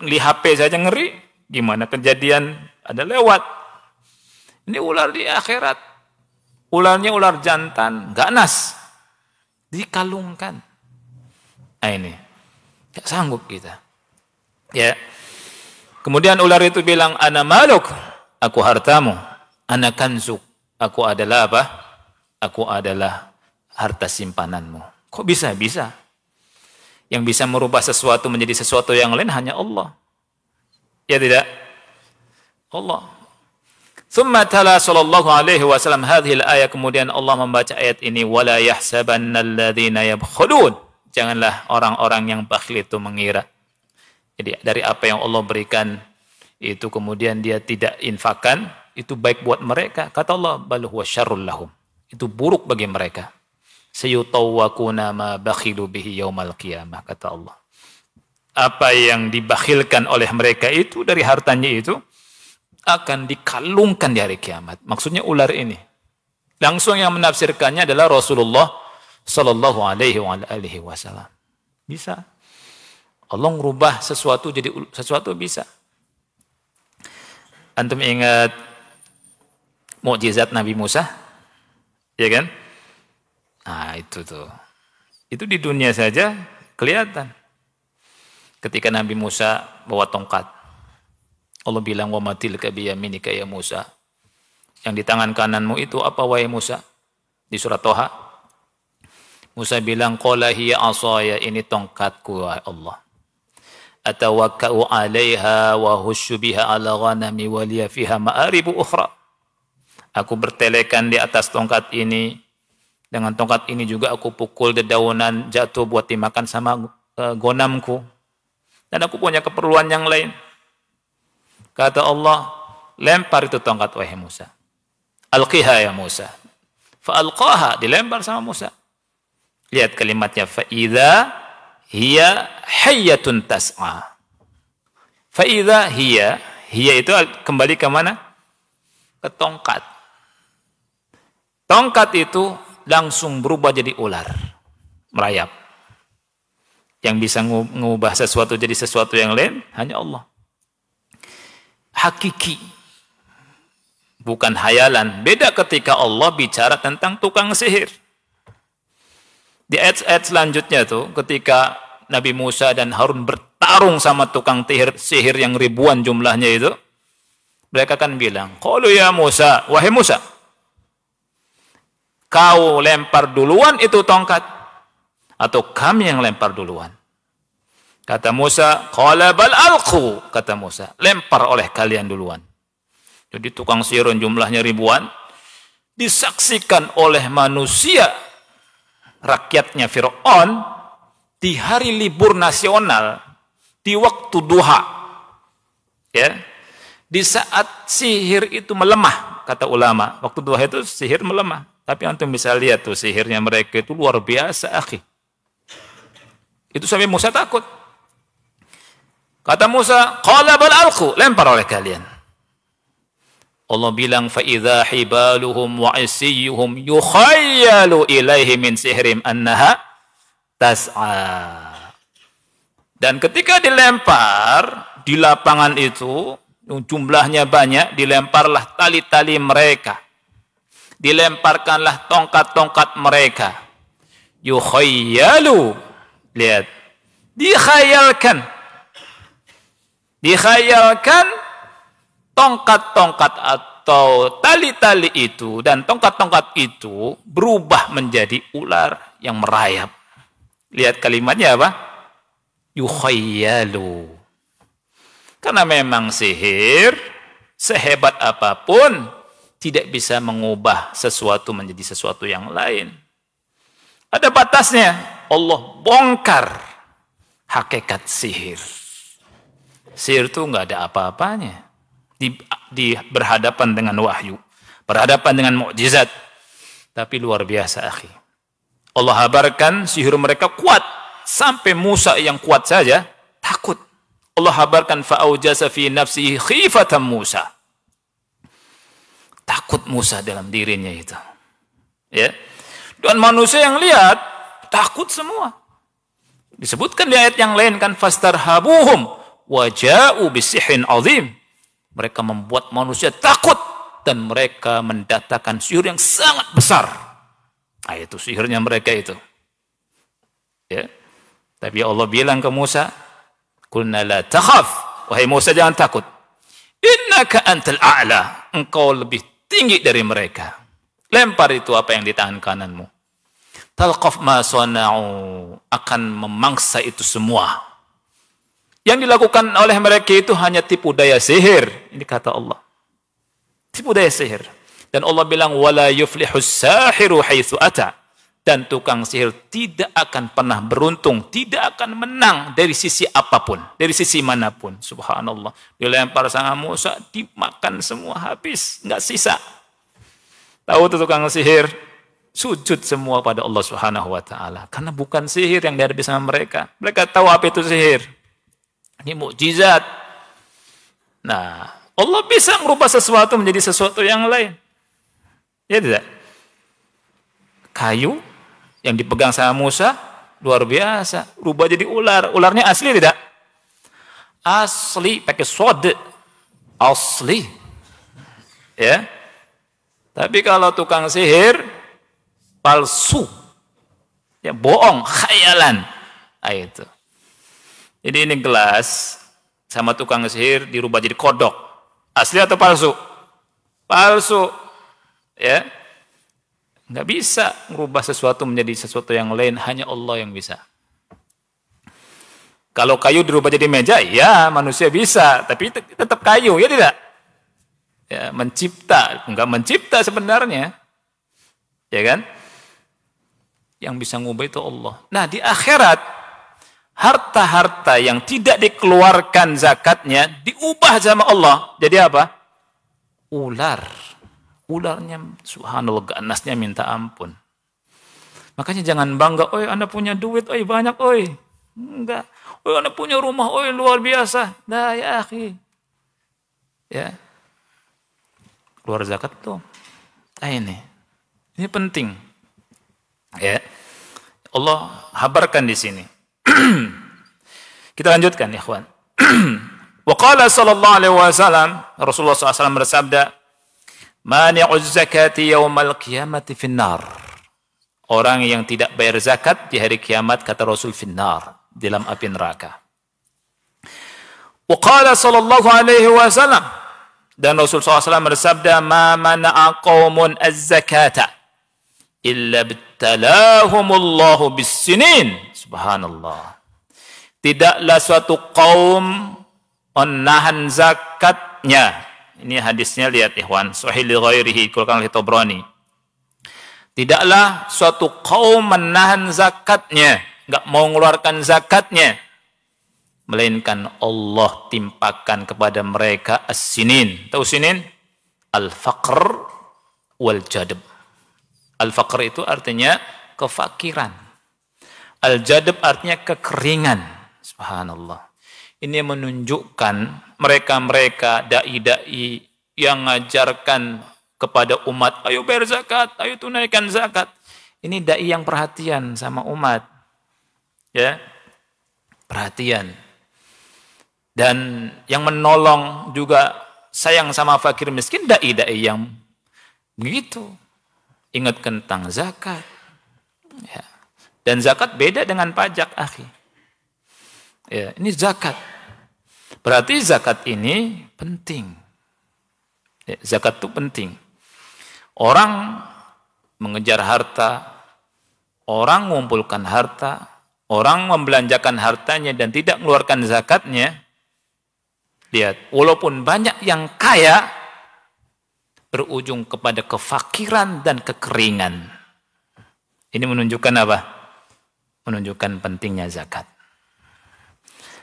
di HP saja ngeri, gimana kejadian ada lewat. Ini ular di akhirat. Ularnya ular jantan, ganas. Dikalungkan. Nah ini, gak sanggup kita. Ya. Kemudian ular itu bilang, ana maluk, aku hartamu. Ana kanzuk, aku adalah apa? Aku adalah harta simpananmu. Kok bisa? Bisa. Yang bisa merubah sesuatu menjadi sesuatu yang lain hanya Allah. Ya tidak? Allah. Tsumma tala sallallahu alaihi wasallam hadhil ayat, kemudian Allah membaca ayat ini, wala yahsabannal ladzina yabkhulun. Janganlah orang-orang yang bakhil itu mengira. Jadi dari apa yang Allah berikan itu kemudian dia tidak infakkan, itu baik buat mereka. Kata Allah, bal huwa syarrul lahum. Itu buruk bagi mereka. Sayutawwaquna ma bakhilu bihi yaumal qiyamah, kata Allah. Apa yang dibakhilkan oleh mereka itu dari hartanya itu akan dikalungkan di hari kiamat. Maksudnya ular ini. Langsung yang menafsirkannya adalah Rasulullah sallallahu alaihi wasallam. Bisa. Allah merubah sesuatu jadi sesuatu, bisa. Antum ingat mukjizat Nabi Musa? Ya kan? Nah, itu tuh. Itu di dunia saja kelihatan. Ketika Nabi Musa bawa tongkat, Allah bilang, "Wa matilka biyaminika ya Musa." Yang di tangan kananmu itu apa wahai Musa? Di surat Toha. Musa bilang, "Qala hiya asaya, ini tongkatku wahai Allah. Atawakka'u 'alaiha wa husyu biha 'ala ghanami wa liya fiha ma'aribu ukhra." Aku bertelekan di atas tongkat ini. Dengan tongkat ini juga aku pukul dedaunan jatuh buat dimakan sama gonamku. Dan aku punya keperluan yang lain. Kata Allah, lempar itu tongkat wahai Musa. Alqiha ya Musa. Fa'alqaha, dilempar sama Musa. Lihat kalimatnya, fa'idha hiya hayyatun tas'a. Fa'idha hiya itu kembali ke mana? Ke tongkat. Tongkat itu langsung berubah jadi ular. Merayap. Yang bisa mengubah sesuatu jadi sesuatu yang lain, hanya Allah. Hakiki. Bukan hayalan. Beda ketika Allah bicara tentang tukang sihir. Di ayat-ayat selanjutnya tuh, ketika Nabi Musa dan Harun bertarung sama tukang sihir yang ribuan jumlahnya itu, mereka kan bilang, "Qalu ya Musa, wahai Musa, kau lempar duluan itu tongkat, atau kami yang lempar duluan?" Kata Musa, "Qala bal alqu," kata Musa, lempar oleh kalian duluan. Jadi tukang sihir jumlahnya ribuan, disaksikan oleh manusia, rakyatnya Fir'aun, di hari libur nasional, di waktu duha. Ya, di saat sihir itu melemah, kata ulama, waktu duha itu sihir melemah. Tapi antum bisa lihat tuh sihirnya mereka itu luar biasa, akhi. Itu sampai Musa takut. Kata Musa, "Qala bal alqu," lempar oleh kalian. Allah bilang, "Fa'idha hibaluhum wa isiyuhum yukhayyalu ilaihi min sihrim annaha tas'a." Dan ketika dilempar di lapangan itu, jumlahnya banyak, dilemparlah tali-tali mereka. Dilemparkanlah tongkat-tongkat mereka. Yukhayyalu. Lihat. Dikhayalkan. Dikhayalkan tongkat-tongkat atau tali-tali itu dan tongkat-tongkat itu berubah menjadi ular yang merayap. Lihat kalimatnya apa? Yukhayyalu. Karena memang sihir, sehebat apapun, tidak bisa mengubah sesuatu menjadi sesuatu yang lain. Ada batasnya. Allah bongkar hakikat sihir. Sihir itu nggak ada apa-apanya. Di berhadapan dengan wahyu, berhadapan dengan mukjizat, tapi luar biasa, akhi. Allah habarkan sihir mereka kuat sampai Musa yang kuat saja takut. Allah habarkan fa'aujasa fi nafsihi khifatan Musa. Takut Musa dalam dirinya itu. Ya. Dan manusia yang lihat takut semua. Disebutkan di ayat yang lain kan, fastarhabuhum wa ja'u bisihrin azim. Mereka membuat manusia takut dan mereka mendatangkan sihir yang sangat besar. Nah, itu sihirnya mereka itu. Ya. Tapi Allah bilang ke Musa, "Qulna la takhaf." Wahai Musa, jangan takut. Innaka antal a'la. Engkau lebih tinggi dari mereka. Lempar itu apa yang di tangan kananmu. Talqaf ma sana'u. Akan memangsa itu semua. Yang dilakukan oleh mereka itu hanya tipu daya sihir. Ini kata Allah. Tipu daya sihir. Dan Allah bilang, "Wala yuflihus sahiru haitsu ata." Dan tukang sihir tidak akan pernah beruntung, tidak akan menang dari sisi apapun, dari sisi manapun. Subhanallah. Dilempar sama Musa, dimakan semua habis, nggak sisa. Tahu tuh tukang sihir, sujud semua pada Allah Subhanahu wa taala. Karena bukan sihir yang dihadapi sama mereka. Mereka tahu apa itu sihir. Ini mukjizat. Nah, Allah bisa merubah sesuatu menjadi sesuatu yang lain. Ya tidak? Kayu yang dipegang sama Musa luar biasa, rubah jadi ular. Ularnya asli tidak? Asli, pakai sod. Asli. Ya. Tapi kalau tukang sihir palsu, Ya, bohong, khayalan. Itu. Jadi ini gelas sama tukang sihir dirubah jadi kodok. Asli atau palsu? Palsu. Ya. Nggak bisa merubah sesuatu menjadi sesuatu yang lain, hanya Allah yang bisa. Kalau kayu dirubah jadi meja, ya manusia bisa, tapi tetap kayu, ya tidak? Ya, mencipta, enggak mencipta sebenarnya. Ya kan? Yang bisa ngubah itu Allah. Nah, di akhirat harta-harta yang tidak dikeluarkan zakatnya diubah sama Allah. Jadi apa? Ular. Ularnya subhanallah ganasnya minta ampun. Makanya jangan bangga, "Oi, Anda punya duit, oi banyak, oi." Enggak. "Oi, Anda punya rumah, oi luar biasa." Nah, ya akhi. Ya. Keluar zakat tuh. Nah, ini penting. Ya. Allah habarkan di sini. Kita lanjutkan, ikhwan. Wa qala sallallahu alaihi wasallam, Rasulullah SAW bersabda, "Mani'uz zakati yaumal qiyamati finnar." Orang yang tidak bayar zakat di hari kiamat, kata Rasul, finnar, di dalam api neraka. Wa qala sallallahu alaihi wasallam, dan Rasul SAW bersabda, "Ma mana'a qaumun az-zakata illa bittalahumullahu bis-sinin." Subhanallah. Tidaklah suatu kaum menahan zakatnya. Ini hadisnya, lihat ikhwan, sahih li ghairihi, dikeluarkan oleh Tabrani. Tidaklah suatu kaum menahan zakatnya, enggak mau mengeluarkan zakatnya, melainkan Allah timpakan kepada mereka as-sinin. Tahu sinin? Al-faqr wal jadab. Al-faqr itu artinya kefakiran. Al-jadab artinya kekeringan. Subhanallah. Ini menunjukkan mereka-mereka dai-dai yang mengajarkan kepada umat, ayo bayar zakat, ayo tunaikan zakat. Ini dai yang perhatian sama umat. Ya. Perhatian. Dan yang menolong juga sayang sama fakir miskin, dai-dai yang begitu. Ingatkan tentang zakat. Ya. Dan zakat beda dengan pajak, akhi. Ya, ini zakat. Berarti zakat ini penting. Ya, zakat itu penting. Orang mengejar harta, orang mengumpulkan harta, orang membelanjakan hartanya dan tidak mengeluarkan zakatnya. Lihat, walaupun banyak yang kaya, berujung kepada kefakiran dan kekeringan. Ini menunjukkan apa? Menunjukkan pentingnya zakat.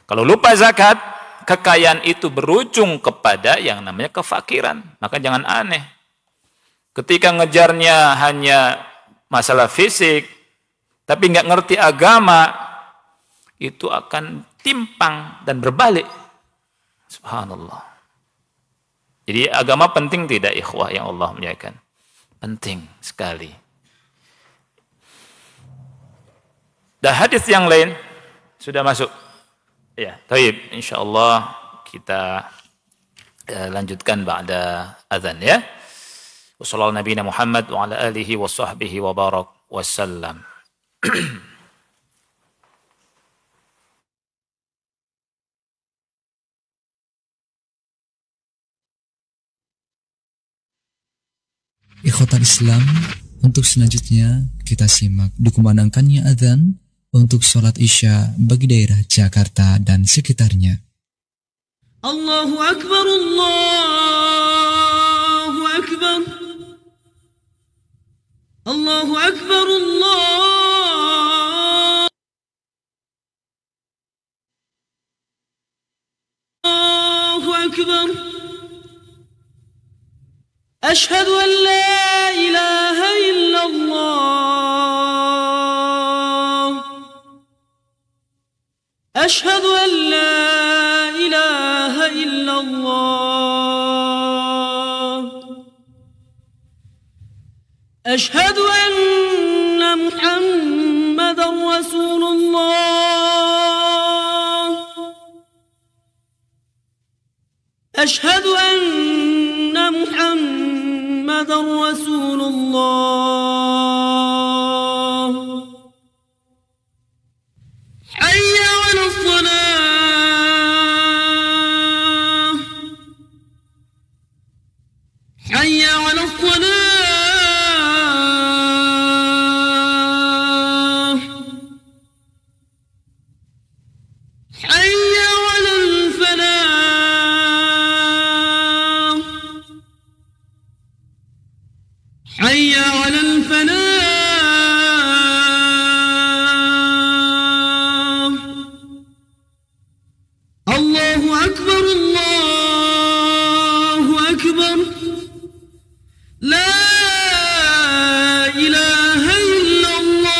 Kalau lupa zakat, kekayaan itu berujung kepada yang namanya kefakiran. Maka jangan aneh. Ketika ngejarnya hanya masalah fisik, tapi nggak ngerti agama, itu akan timpang dan berbalik. Subhanallah. Jadi agama penting tidak, ikhwah yang Allah muliakan? Penting sekali. Dan hadis yang lain sudah masuk. Ya, baik. Insyaallah kita lanjutkan ba'da azan ya. Wassallallahu nabiyana Muhammad wa ala alihi wa sahbihi wa barak wasallam. Ikhwatal Islam, untuk selanjutnya kita simak dikumandangkannya adzan untuk sholat Isya bagi daerah Jakarta dan sekitarnya. Allahu Akbar, Allahu Akbar, Allahu Akbar, Allahu Akbar. Ashhadu an la ilaha illallah. أشهد أن لا إله إلا الله. أشهد أن محمدا رسول الله. أشهد أن محمدا رسول الله. حي على الصلاة حي على الصلاة حي على الفلاح حي على الفلاح الله أكبر الله أكبر لا إله إلا الله.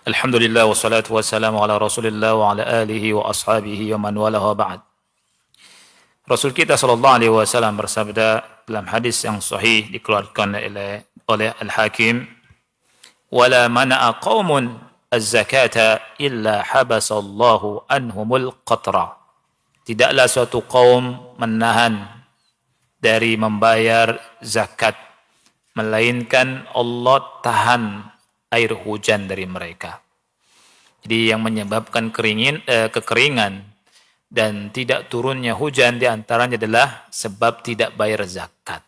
Alhamdulillah wassalatu wassalamu ala Rasulillah wa ala alihi wa ashabihi wa man wala wa ba'd. Rasul kita sallallahu alaihi wasallam bersabda dalam hadis yang sahih dikeluarkan oleh Al-Hakim, "Wala mana'a qaumun az-zakata illa habasallahu anhumul qatra." Tidaklah suatu kaum menahan dari membayar zakat, melainkan Allah tahan air hujan dari mereka. Jadi yang menyebabkan kekeringan dan tidak turunnya hujan diantaranya adalah sebab tidak bayar zakat.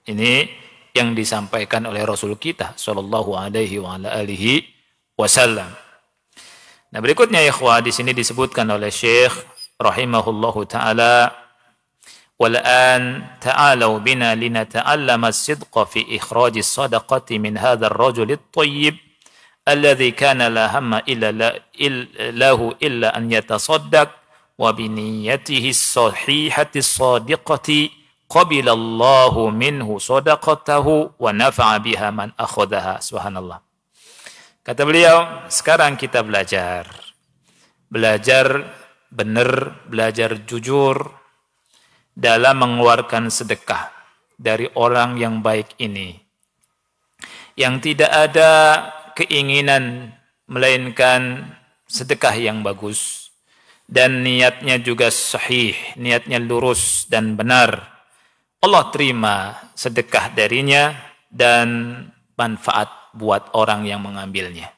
Ini yang disampaikan oleh Rasul kita sallallahu alaihi wa ala alihi wasallam. Nah, berikutnya ikhwah di sini disebutkan oleh Syekh rahimahullahu taala, "Wal'an ta'alau bina linata'allama as-sidqa fi ikhraj as-sadaqati min hadha ar-rajul at-tayyib alladhi kana la hamma lahu illa an yatasaddaq wa bi niyyatihi as-sahihati as-sadiqati qabila Allahu minhu sadaqatahu wa nafa'a biha man akhadaha." Subhanallah. Kata beliau, sekarang kita belajar benar, belajar jujur dalam mengeluarkan sedekah dari orang yang baik ini, yang tidak ada keinginan melainkan sedekah yang bagus dan niatnya juga sahih, niatnya lurus dan benar. Allah terima sedekah darinya dan manfaat buat orang yang mengambilnya.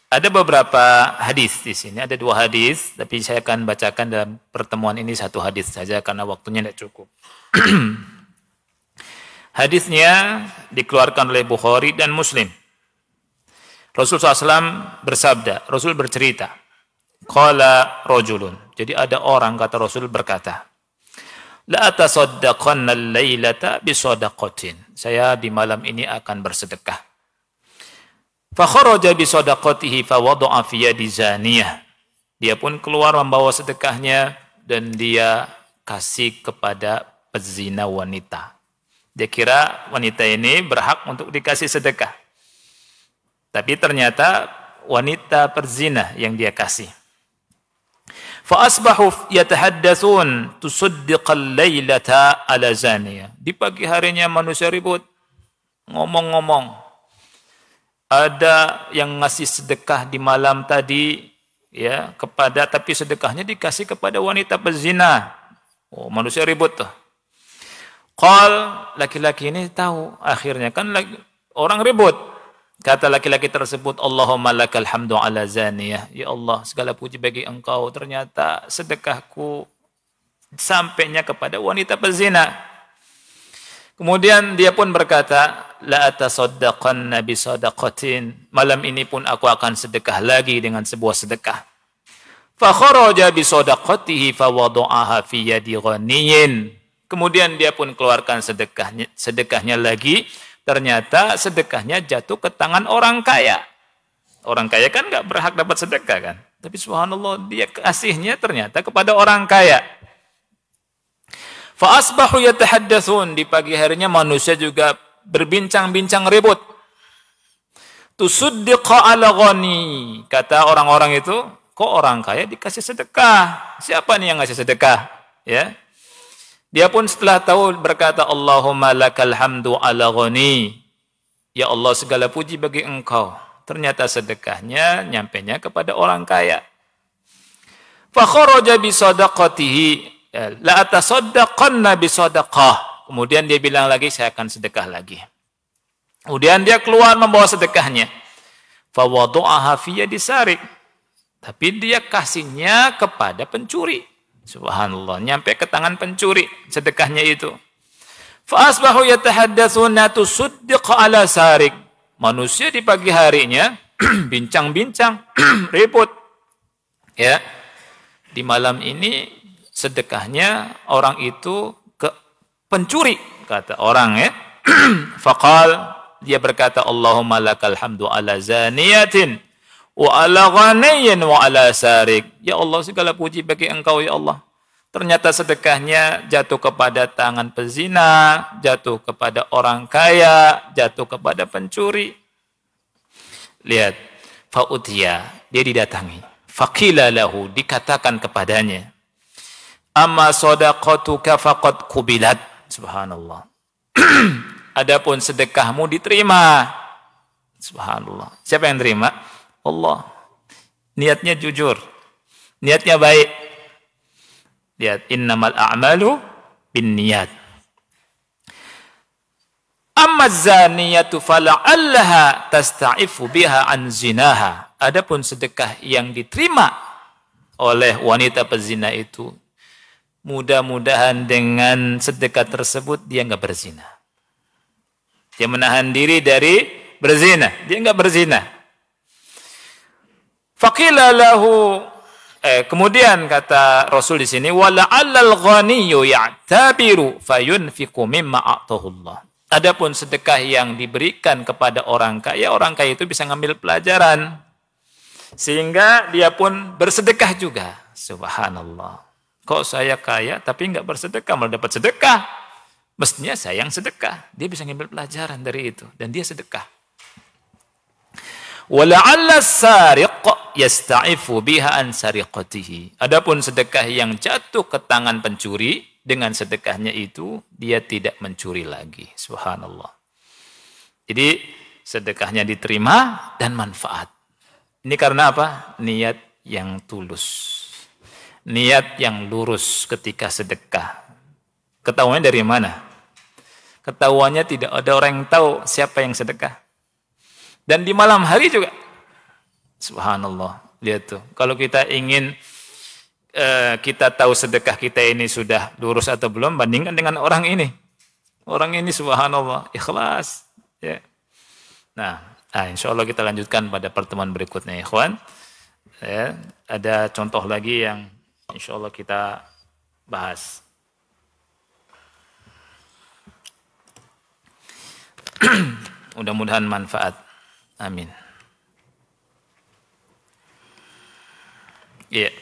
Ada beberapa hadis di sini, ada 2 hadis, tapi saya akan bacakan dalam pertemuan ini 1 hadis saja karena waktunya tidak cukup. Hadisnya dikeluarkan oleh Bukhari dan Muslim. Rasul SAW bersabda, Rasul bercerita, qala rajulun. Jadi ada orang, kata Rasul berkata, la atasaddaqanna al-lailata bisadaqatin. Saya di malam ini akan bersedekah. Fa kharaja bisadaqatihi fa wada'a fi yadi zaniyah. Dia pun keluar membawa sedekahnya dan dia kasih kepada pezina wanita. Dia kira wanita ini berhak untuk dikasih sedekah. Tapi ternyata wanita perzina yang dia kasih. Fa asbahu yatahaddatsun tusaddiqal lailata ala zaniyah. Di pagi harinya manusia ribut, ngomong-ngomong. Ada yang ngasih sedekah di malam tadi ya kepada, tapi sedekahnya dikasih kepada wanita pezina. Oh, manusia ribut tuh. Qal, laki-laki ini tahu, akhirnya kan orang ribut. Kata laki-laki tersebut, Allahumma lakal hamdu ala zaniyah. Ya Allah, segala puji bagi engkau, ternyata sedekahku sampainya kepada wanita pezina. Kemudian dia pun berkata, la atasaddaqanna bi sadaqatin. Malam ini pun aku akan sedekah lagi dengan sebuah sedekah. Fa kharaja bi sadaqatihi fa wada'aha fi yadi ghaniyin. Kemudian dia pun keluarkan sedekahnya lagi. Ternyata sedekahnya jatuh ke tangan orang kaya. Orang kaya kan enggak berhak dapat sedekah kan. Tapi subhanallah, dia kasihnya ternyata kepada orang kaya. Fa asbahu yatahaddatsun, di pagi harinya manusia juga berbincang-bincang ribut. Tusuddiqa ala ghani, kata orang-orang itu, kok orang kaya dikasih sedekah? Siapa nih yang ngasih sedekah? Ya. Dia pun setelah tahu berkata, Allahumma lakal hamdu ala ghani. Ya Allah, segala puji bagi Engkau. Ternyata sedekahnya nyampenya kepada orang kaya. Fa kharaja bi sadaqatihi, la atasaddaqanna bi sadaqah. Kemudian dia bilang lagi, saya akan sedekah lagi. Kemudian dia keluar membawa sedekahnya. Fa wada'aha fi yadi sarik. Tapi dia kasihnya kepada pencuri. Subhanallah, nyampe ke tangan pencuri sedekahnya itu. Fa asbahu yatahaddatsuna tusuddiqa ala sarik. Manusia di pagi harinya bincang-bincang, ribut. Ya. Di malam ini sedekahnya orang itu ke pencuri, kata orang, ya. Faqal, dia berkata, Allahumma lakal hamdu ala zaniyatin wa ala ghaniyin wa ala sarik. Ya Allah, segala puji bagi Engkau, ya Allah. Ternyata sedekahnya jatuh kepada tangan pezina, jatuh kepada orang kaya, jatuh kepada pencuri. Lihat, fa'utiya, dia didatangi. Faqila lahu, dikatakan kepadanya, amma sadaqatuka faqad qubilat. Subhanallah. Adapun sedekahmu diterima. Subhanallah. Siapa yang terima? Allah. Niatnya jujur. Niatnya baik. Lihat, innamal a'malu binniyat. Amma zaniyatu fala'allaha tasta'ifu biha an zinaha. Adapun sedekah yang diterima oleh wanita pezina itu, mudah-mudahan dengan sedekah tersebut dia enggak berzina. Dia menahan diri dari berzina. Dia enggak berzina. Faqila lahu, kemudian kata Rasul di sini, wala'allal ghaniyyu ya'tabiru fayunfiqu mimma a'tahullah. Adapun sedekah yang diberikan kepada orang kaya itu bisa ngambil pelajaran. Sehingga dia pun bersedekah juga. Subhanallah. Kok saya kaya tapi enggak bersedekah, malah dapat sedekah. Mestinya saya yang sedekah. Dia bisa ngambil pelajaran dari itu. Dan dia sedekah. Wala'alla sariq yasta'ifu biha an sariqatihi. Adapun sedekah yang jatuh ke tangan pencuri, dengan sedekahnya itu, dia tidak mencuri lagi. Subhanallah. Jadi, sedekahnya diterima dan manfaat. Ini karena apa? Niat yang tulus. Niat yang lurus ketika sedekah. Ketahuannya dari mana? Ketahuannya tidak ada orang yang tahu siapa yang sedekah. Dan di malam hari juga. Subhanallah. Lihat tuh. Kalau kita ingin kita tahu sedekah kita ini sudah lurus atau belum, bandingkan dengan orang ini. Orang ini subhanallah, ikhlas. Ya. Nah, insya Allah kita lanjutkan pada pertemuan berikutnya, ikhwan. Ya, ada contoh lagi yang insya Allah kita bahas. Mudah-mudahan manfaat. Amin. Iya.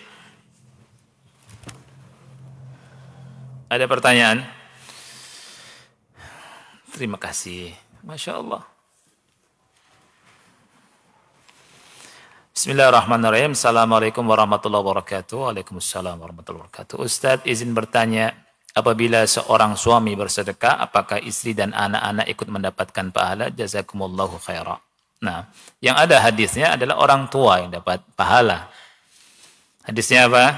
Ada pertanyaan? Terima kasih. Masya Allah. Bismillahirrahmanirrahim. Assalamualaikum warahmatullahi wabarakatuh. Waalaikumsalam warahmatullahi wabarakatuh. Ustadz izin bertanya, apabila seorang suami bersedekah, apakah istri dan anak-anak ikut mendapatkan pahala? Jazakumullahu khairah. Nah, yang ada hadisnya adalah orang tua yang dapat pahala. Hadisnya apa?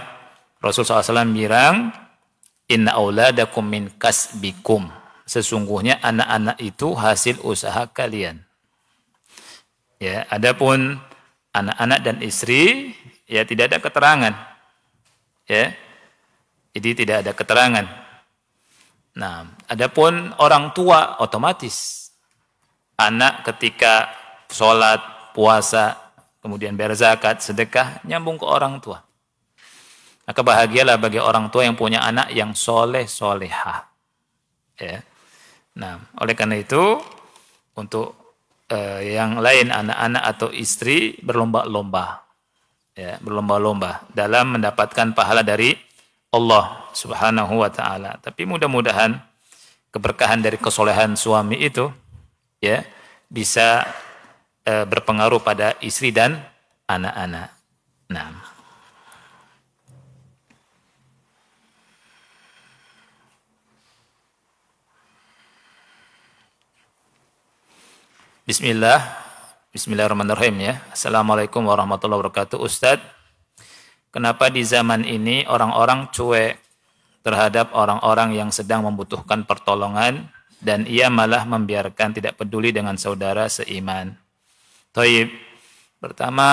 Rasulullah SAW bilang, inna auladakum min kasbikum. Sesungguhnya anak-anak itu hasil usaha kalian. Ya, adapun anak-anak dan istri, ya tidak ada keterangan. Ya. Jadi tidak ada keterangan. Nah, adapun orang tua otomatis anak ketika sholat, puasa, kemudian bayar zakat, sedekah, nyambung ke orang tua. Maka bahagialah bagi orang tua yang punya anak yang soleh, solehah. Ya. Nah, oleh karena itu, untuk yang lain, anak-anak atau istri, berlomba-lomba. Ya, berlomba-lomba dalam mendapatkan pahala dari Allah Subhanahu wa taala. Tapi mudah-mudahan keberkahan dari kesolehan suami itu ya bisa berpengaruh pada istri dan anak-anak. Nah. Bismillahirrahmanirrahim ya. Assalamualaikum warahmatullahi wabarakatuh. Ustadz, kenapa di zaman ini orang-orang cuek terhadap orang-orang yang sedang membutuhkan pertolongan dan ia malah membiarkan, tidak peduli dengan saudara seiman? Thaib. Pertama,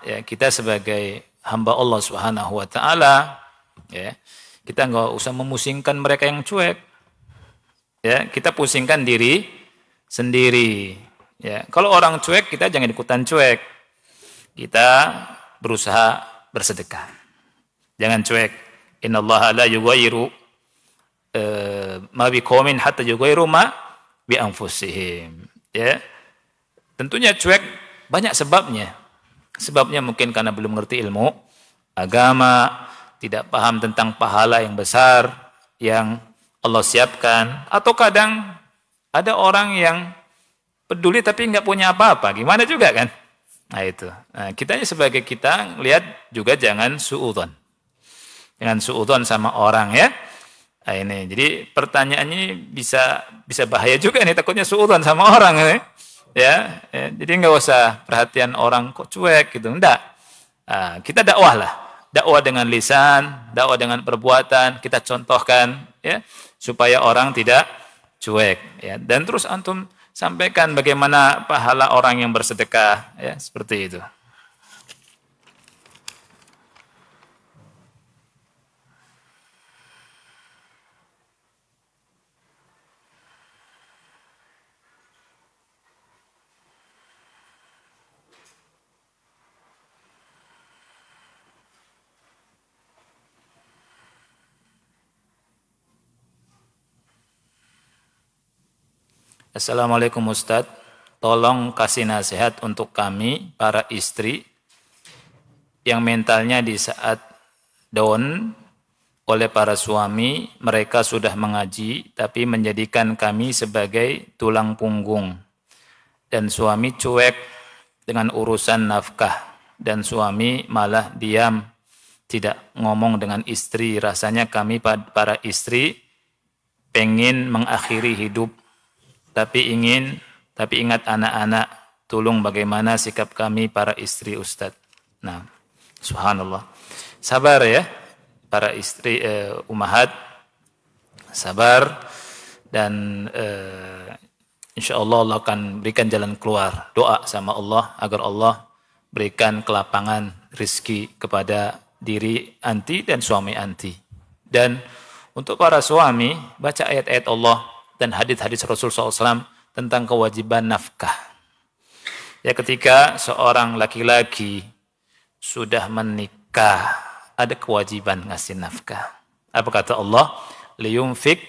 ya, kita sebagai hamba Allah Subhanahu wa taala, ya, kita enggak usah memusingkan mereka yang cuek. Ya, kita pusingkan diri sendiri. Ya, kalau orang cuek, kita jangan ikutan cuek. Kita berusaha bersedekah. Jangan cuek. Innallaha la yughayyiru ma biqaumin hatta yughayyiru ma bi anfusihim. Ya. Tentunya cuek banyak sebabnya. Sebabnya mungkin karena belum mengerti ilmu agama, tidak paham tentang pahala yang besar yang Allah siapkan, atau kadang ada orang yang peduli tapi nggak punya apa-apa, gimana juga kan? Nah itu. Nah, kitanya sebagai kita lihat juga jangan suudzon. Jangan suudzon sama orang ya. Nah, ini. Jadi pertanyaannya bisa bahaya juga nih, takutnya suudzon sama orang ya. Ya, jadi nggak usah perhatian orang kok cuek gitu, enggak. Nah, kita dakwah lah. Dakwah dengan lisan, dakwah dengan perbuatan, kita contohkan ya supaya orang tidak cuek ya. Dan terus antum sampaikan bagaimana pahala orang yang bersedekah, ya, seperti itu. Assalamualaikum Ustadz, tolong kasih nasihat untuk kami, para istri, yang mentalnya di saat down oleh para suami, mereka sudah mengaji, tapi menjadikan kami sebagai tulang punggung. Dan suami cuek dengan urusan nafkah, dan suami malah diam, tidak ngomong dengan istri. Rasanya kami para istri pengen mengakhiri hidup, tapi ingat anak-anak, tolong bagaimana sikap kami para istri Ustadz. Nah, subhanallah. Sabar ya, para istri ummahat, sabar, dan insya Allah Allah akan berikan jalan keluar. Doa sama Allah agar Allah berikan kelapangan rizki kepada diri anti dan suami anti. Dan untuk para suami, baca ayat-ayat Allah dan hadis-hadis Rasul SAW tentang kewajiban nafkah. Ya, ketika seorang laki-laki sudah menikah, ada kewajiban ngasih nafkah. Apa kata Allah? Liyunfik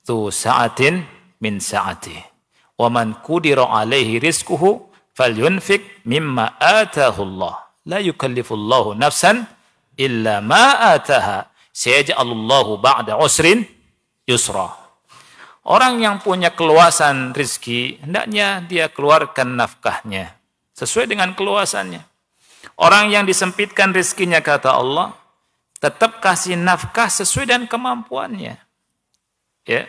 tu sa'atin min sa'ati. Wa man qudira alaihi rizquhu falyunfik mimma atahu Allah. La yukallifullahu nafsan illa ma ataha. Sayaj'alullahu ba'da usrin yusra. Orang yang punya keluasan rizki, hendaknya dia keluarkan nafkahnya sesuai dengan keluasannya. Orang yang disempitkan rizkinya, kata Allah, tetap kasih nafkah sesuai dengan kemampuannya. Ya.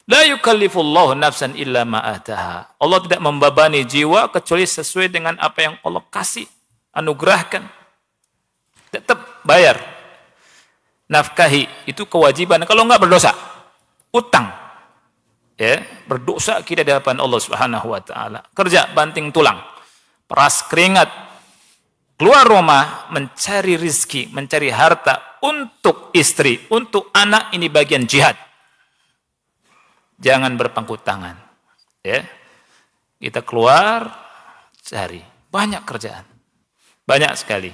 La yukallifullahu nafsan illa ma'ataha. Allah tidak membebani jiwa kecuali sesuai dengan apa yang Allah kasih, anugerahkan. Tetap bayar. Nafkahi, itu kewajiban. Kalau enggak berdosa, utang. Ya, berdosa kita di hadapan Allah Subhanahu wa taala. Kerja banting tulang, peras keringat, keluar rumah mencari rizki, mencari harta untuk istri, untuk anak, ini bagian jihad. Jangan berpangku tangan. Ya. Kita keluar cari, banyak kerjaan. Banyak sekali.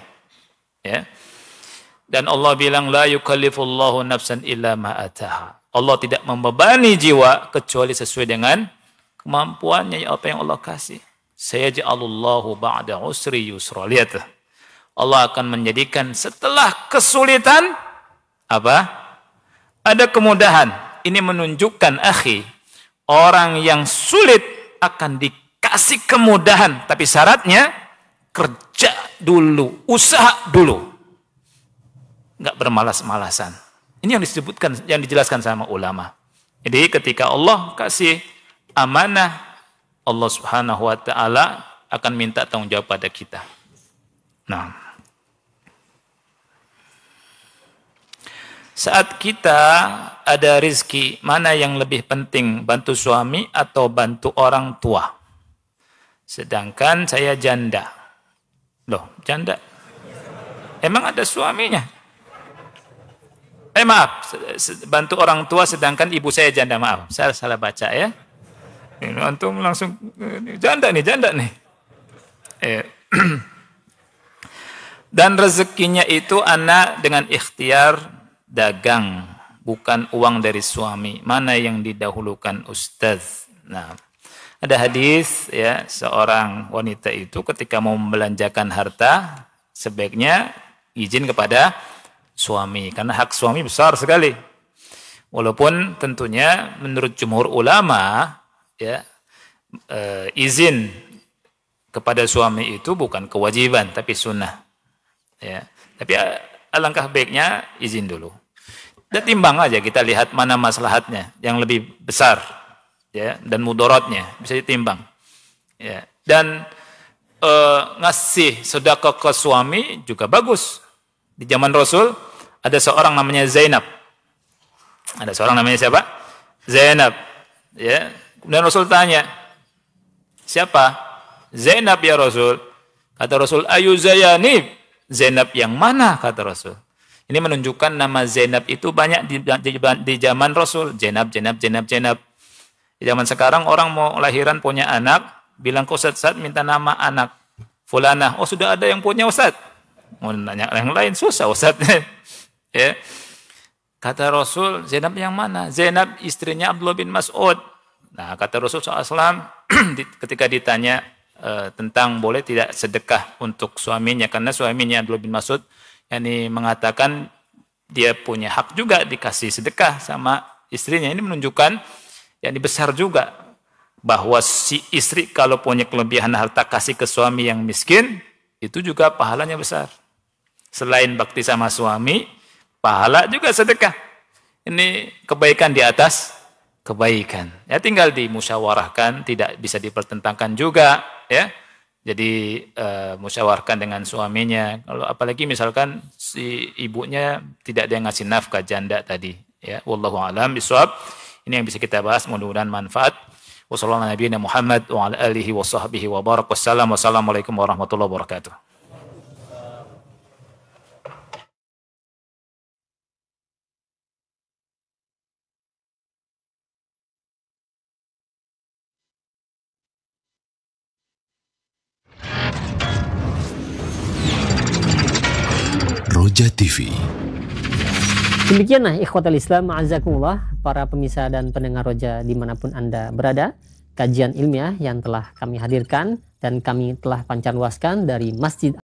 Ya. Dan Allah bilang la yukallifullahu nafsan illa ma ataha. Allah tidak membebani jiwa kecuali sesuai dengan kemampuannya, apa yang Allah kasih. Sayaj'alullahu ba'da usri yusra. Lihat, Allah akan menjadikan setelah kesulitan apa? Ada kemudahan. Ini menunjukkan akhi, orang yang sulit akan dikasih kemudahan, tapi syaratnya kerja dulu, usaha dulu. Enggak bermalas-malasan. Ini yang disebutkan, yang dijelaskan sama ulama. Jadi ketika Allah kasih amanah, Allah Subhanahu wa taala akan minta tanggung jawab pada kita. Nah, saat kita ada rezeki, mana yang lebih penting, bantu suami atau bantu orang tua? Sedangkan saya janda. Loh, janda? Emang ada suaminya? Maaf, bantu orang tua sedangkan ibu saya janda, maaf. Saya salah baca ya. Ini antum langsung janda nih. Dan rezekinya itu anak dengan ikhtiar dagang, bukan uang dari suami. Mana yang didahulukan Ustaz? Nah, ada hadis ya, seorang wanita itu ketika mau membelanjakan harta sebaiknya izin kepada suami, karena hak suami besar sekali. Walaupun tentunya menurut jumhur ulama ya, izin kepada suami itu bukan kewajiban tapi sunnah ya. Tapi alangkah baiknya izin dulu. Dan timbang aja, kita lihat mana maslahatnya yang lebih besar ya, dan mudaratnya bisa ditimbang ya. Dan ngasih sedekah ke suami juga bagus. Di zaman Rasul ada seorang namanya Zainab. Ada seorang namanya siapa? Zainab ya. Kemudian Rasul tanya, siapa? Zainab ya Rasul. Kata Rasul, ayu Zayanib. Zainab yang mana? Kata Rasul. Ini menunjukkan nama Zainab itu banyak di zaman Rasul. Zainab. Di zaman sekarang orang mau lahiran punya anak, bilang ke Ustaz, minta nama anak Fulanah. Oh, sudah ada yang punya Ustaz. Mau nanya yang lain susah Ustaz. Ya. Kata Rasul, Zainab yang mana? Zainab istrinya Abdullah bin Mas'ud. Nah, kata Rasul SAW ketika ditanya tentang boleh tidak sedekah untuk suaminya, karena suaminya Abdullah bin Mas'ud yakni mengatakan dia punya hak juga dikasih sedekah sama istrinya. Ini menunjukkan yakni besar juga bahwa si istri kalau punya kelebihan harta kasih ke suami yang miskin, itu juga pahalanya besar. Selain bakti sama suami, pahala juga sedekah. Ini kebaikan di atas kebaikan. Ya, tinggal dimusyawarahkan, tidak bisa dipertentangkan juga ya. Jadi musyawarahkan dengan suaminya. Kalau apalagi misalkan si ibunya tidak ada yang ngasih nafkah, janda tadi ya. Wallahu a'lam bishawab. Ini yang bisa kita bahas, mudah-mudahan manfaat. Wassalamualaikum warahmatullahi wabarakatuh. Roja TV. Demikianlah ikhwatal Islam, ma'azakumullah, para pemirsa dan pendengar Roja dimanapun Anda berada. Kajian ilmiah yang telah kami hadirkan dan kami telah pancarluaskan dari Masjid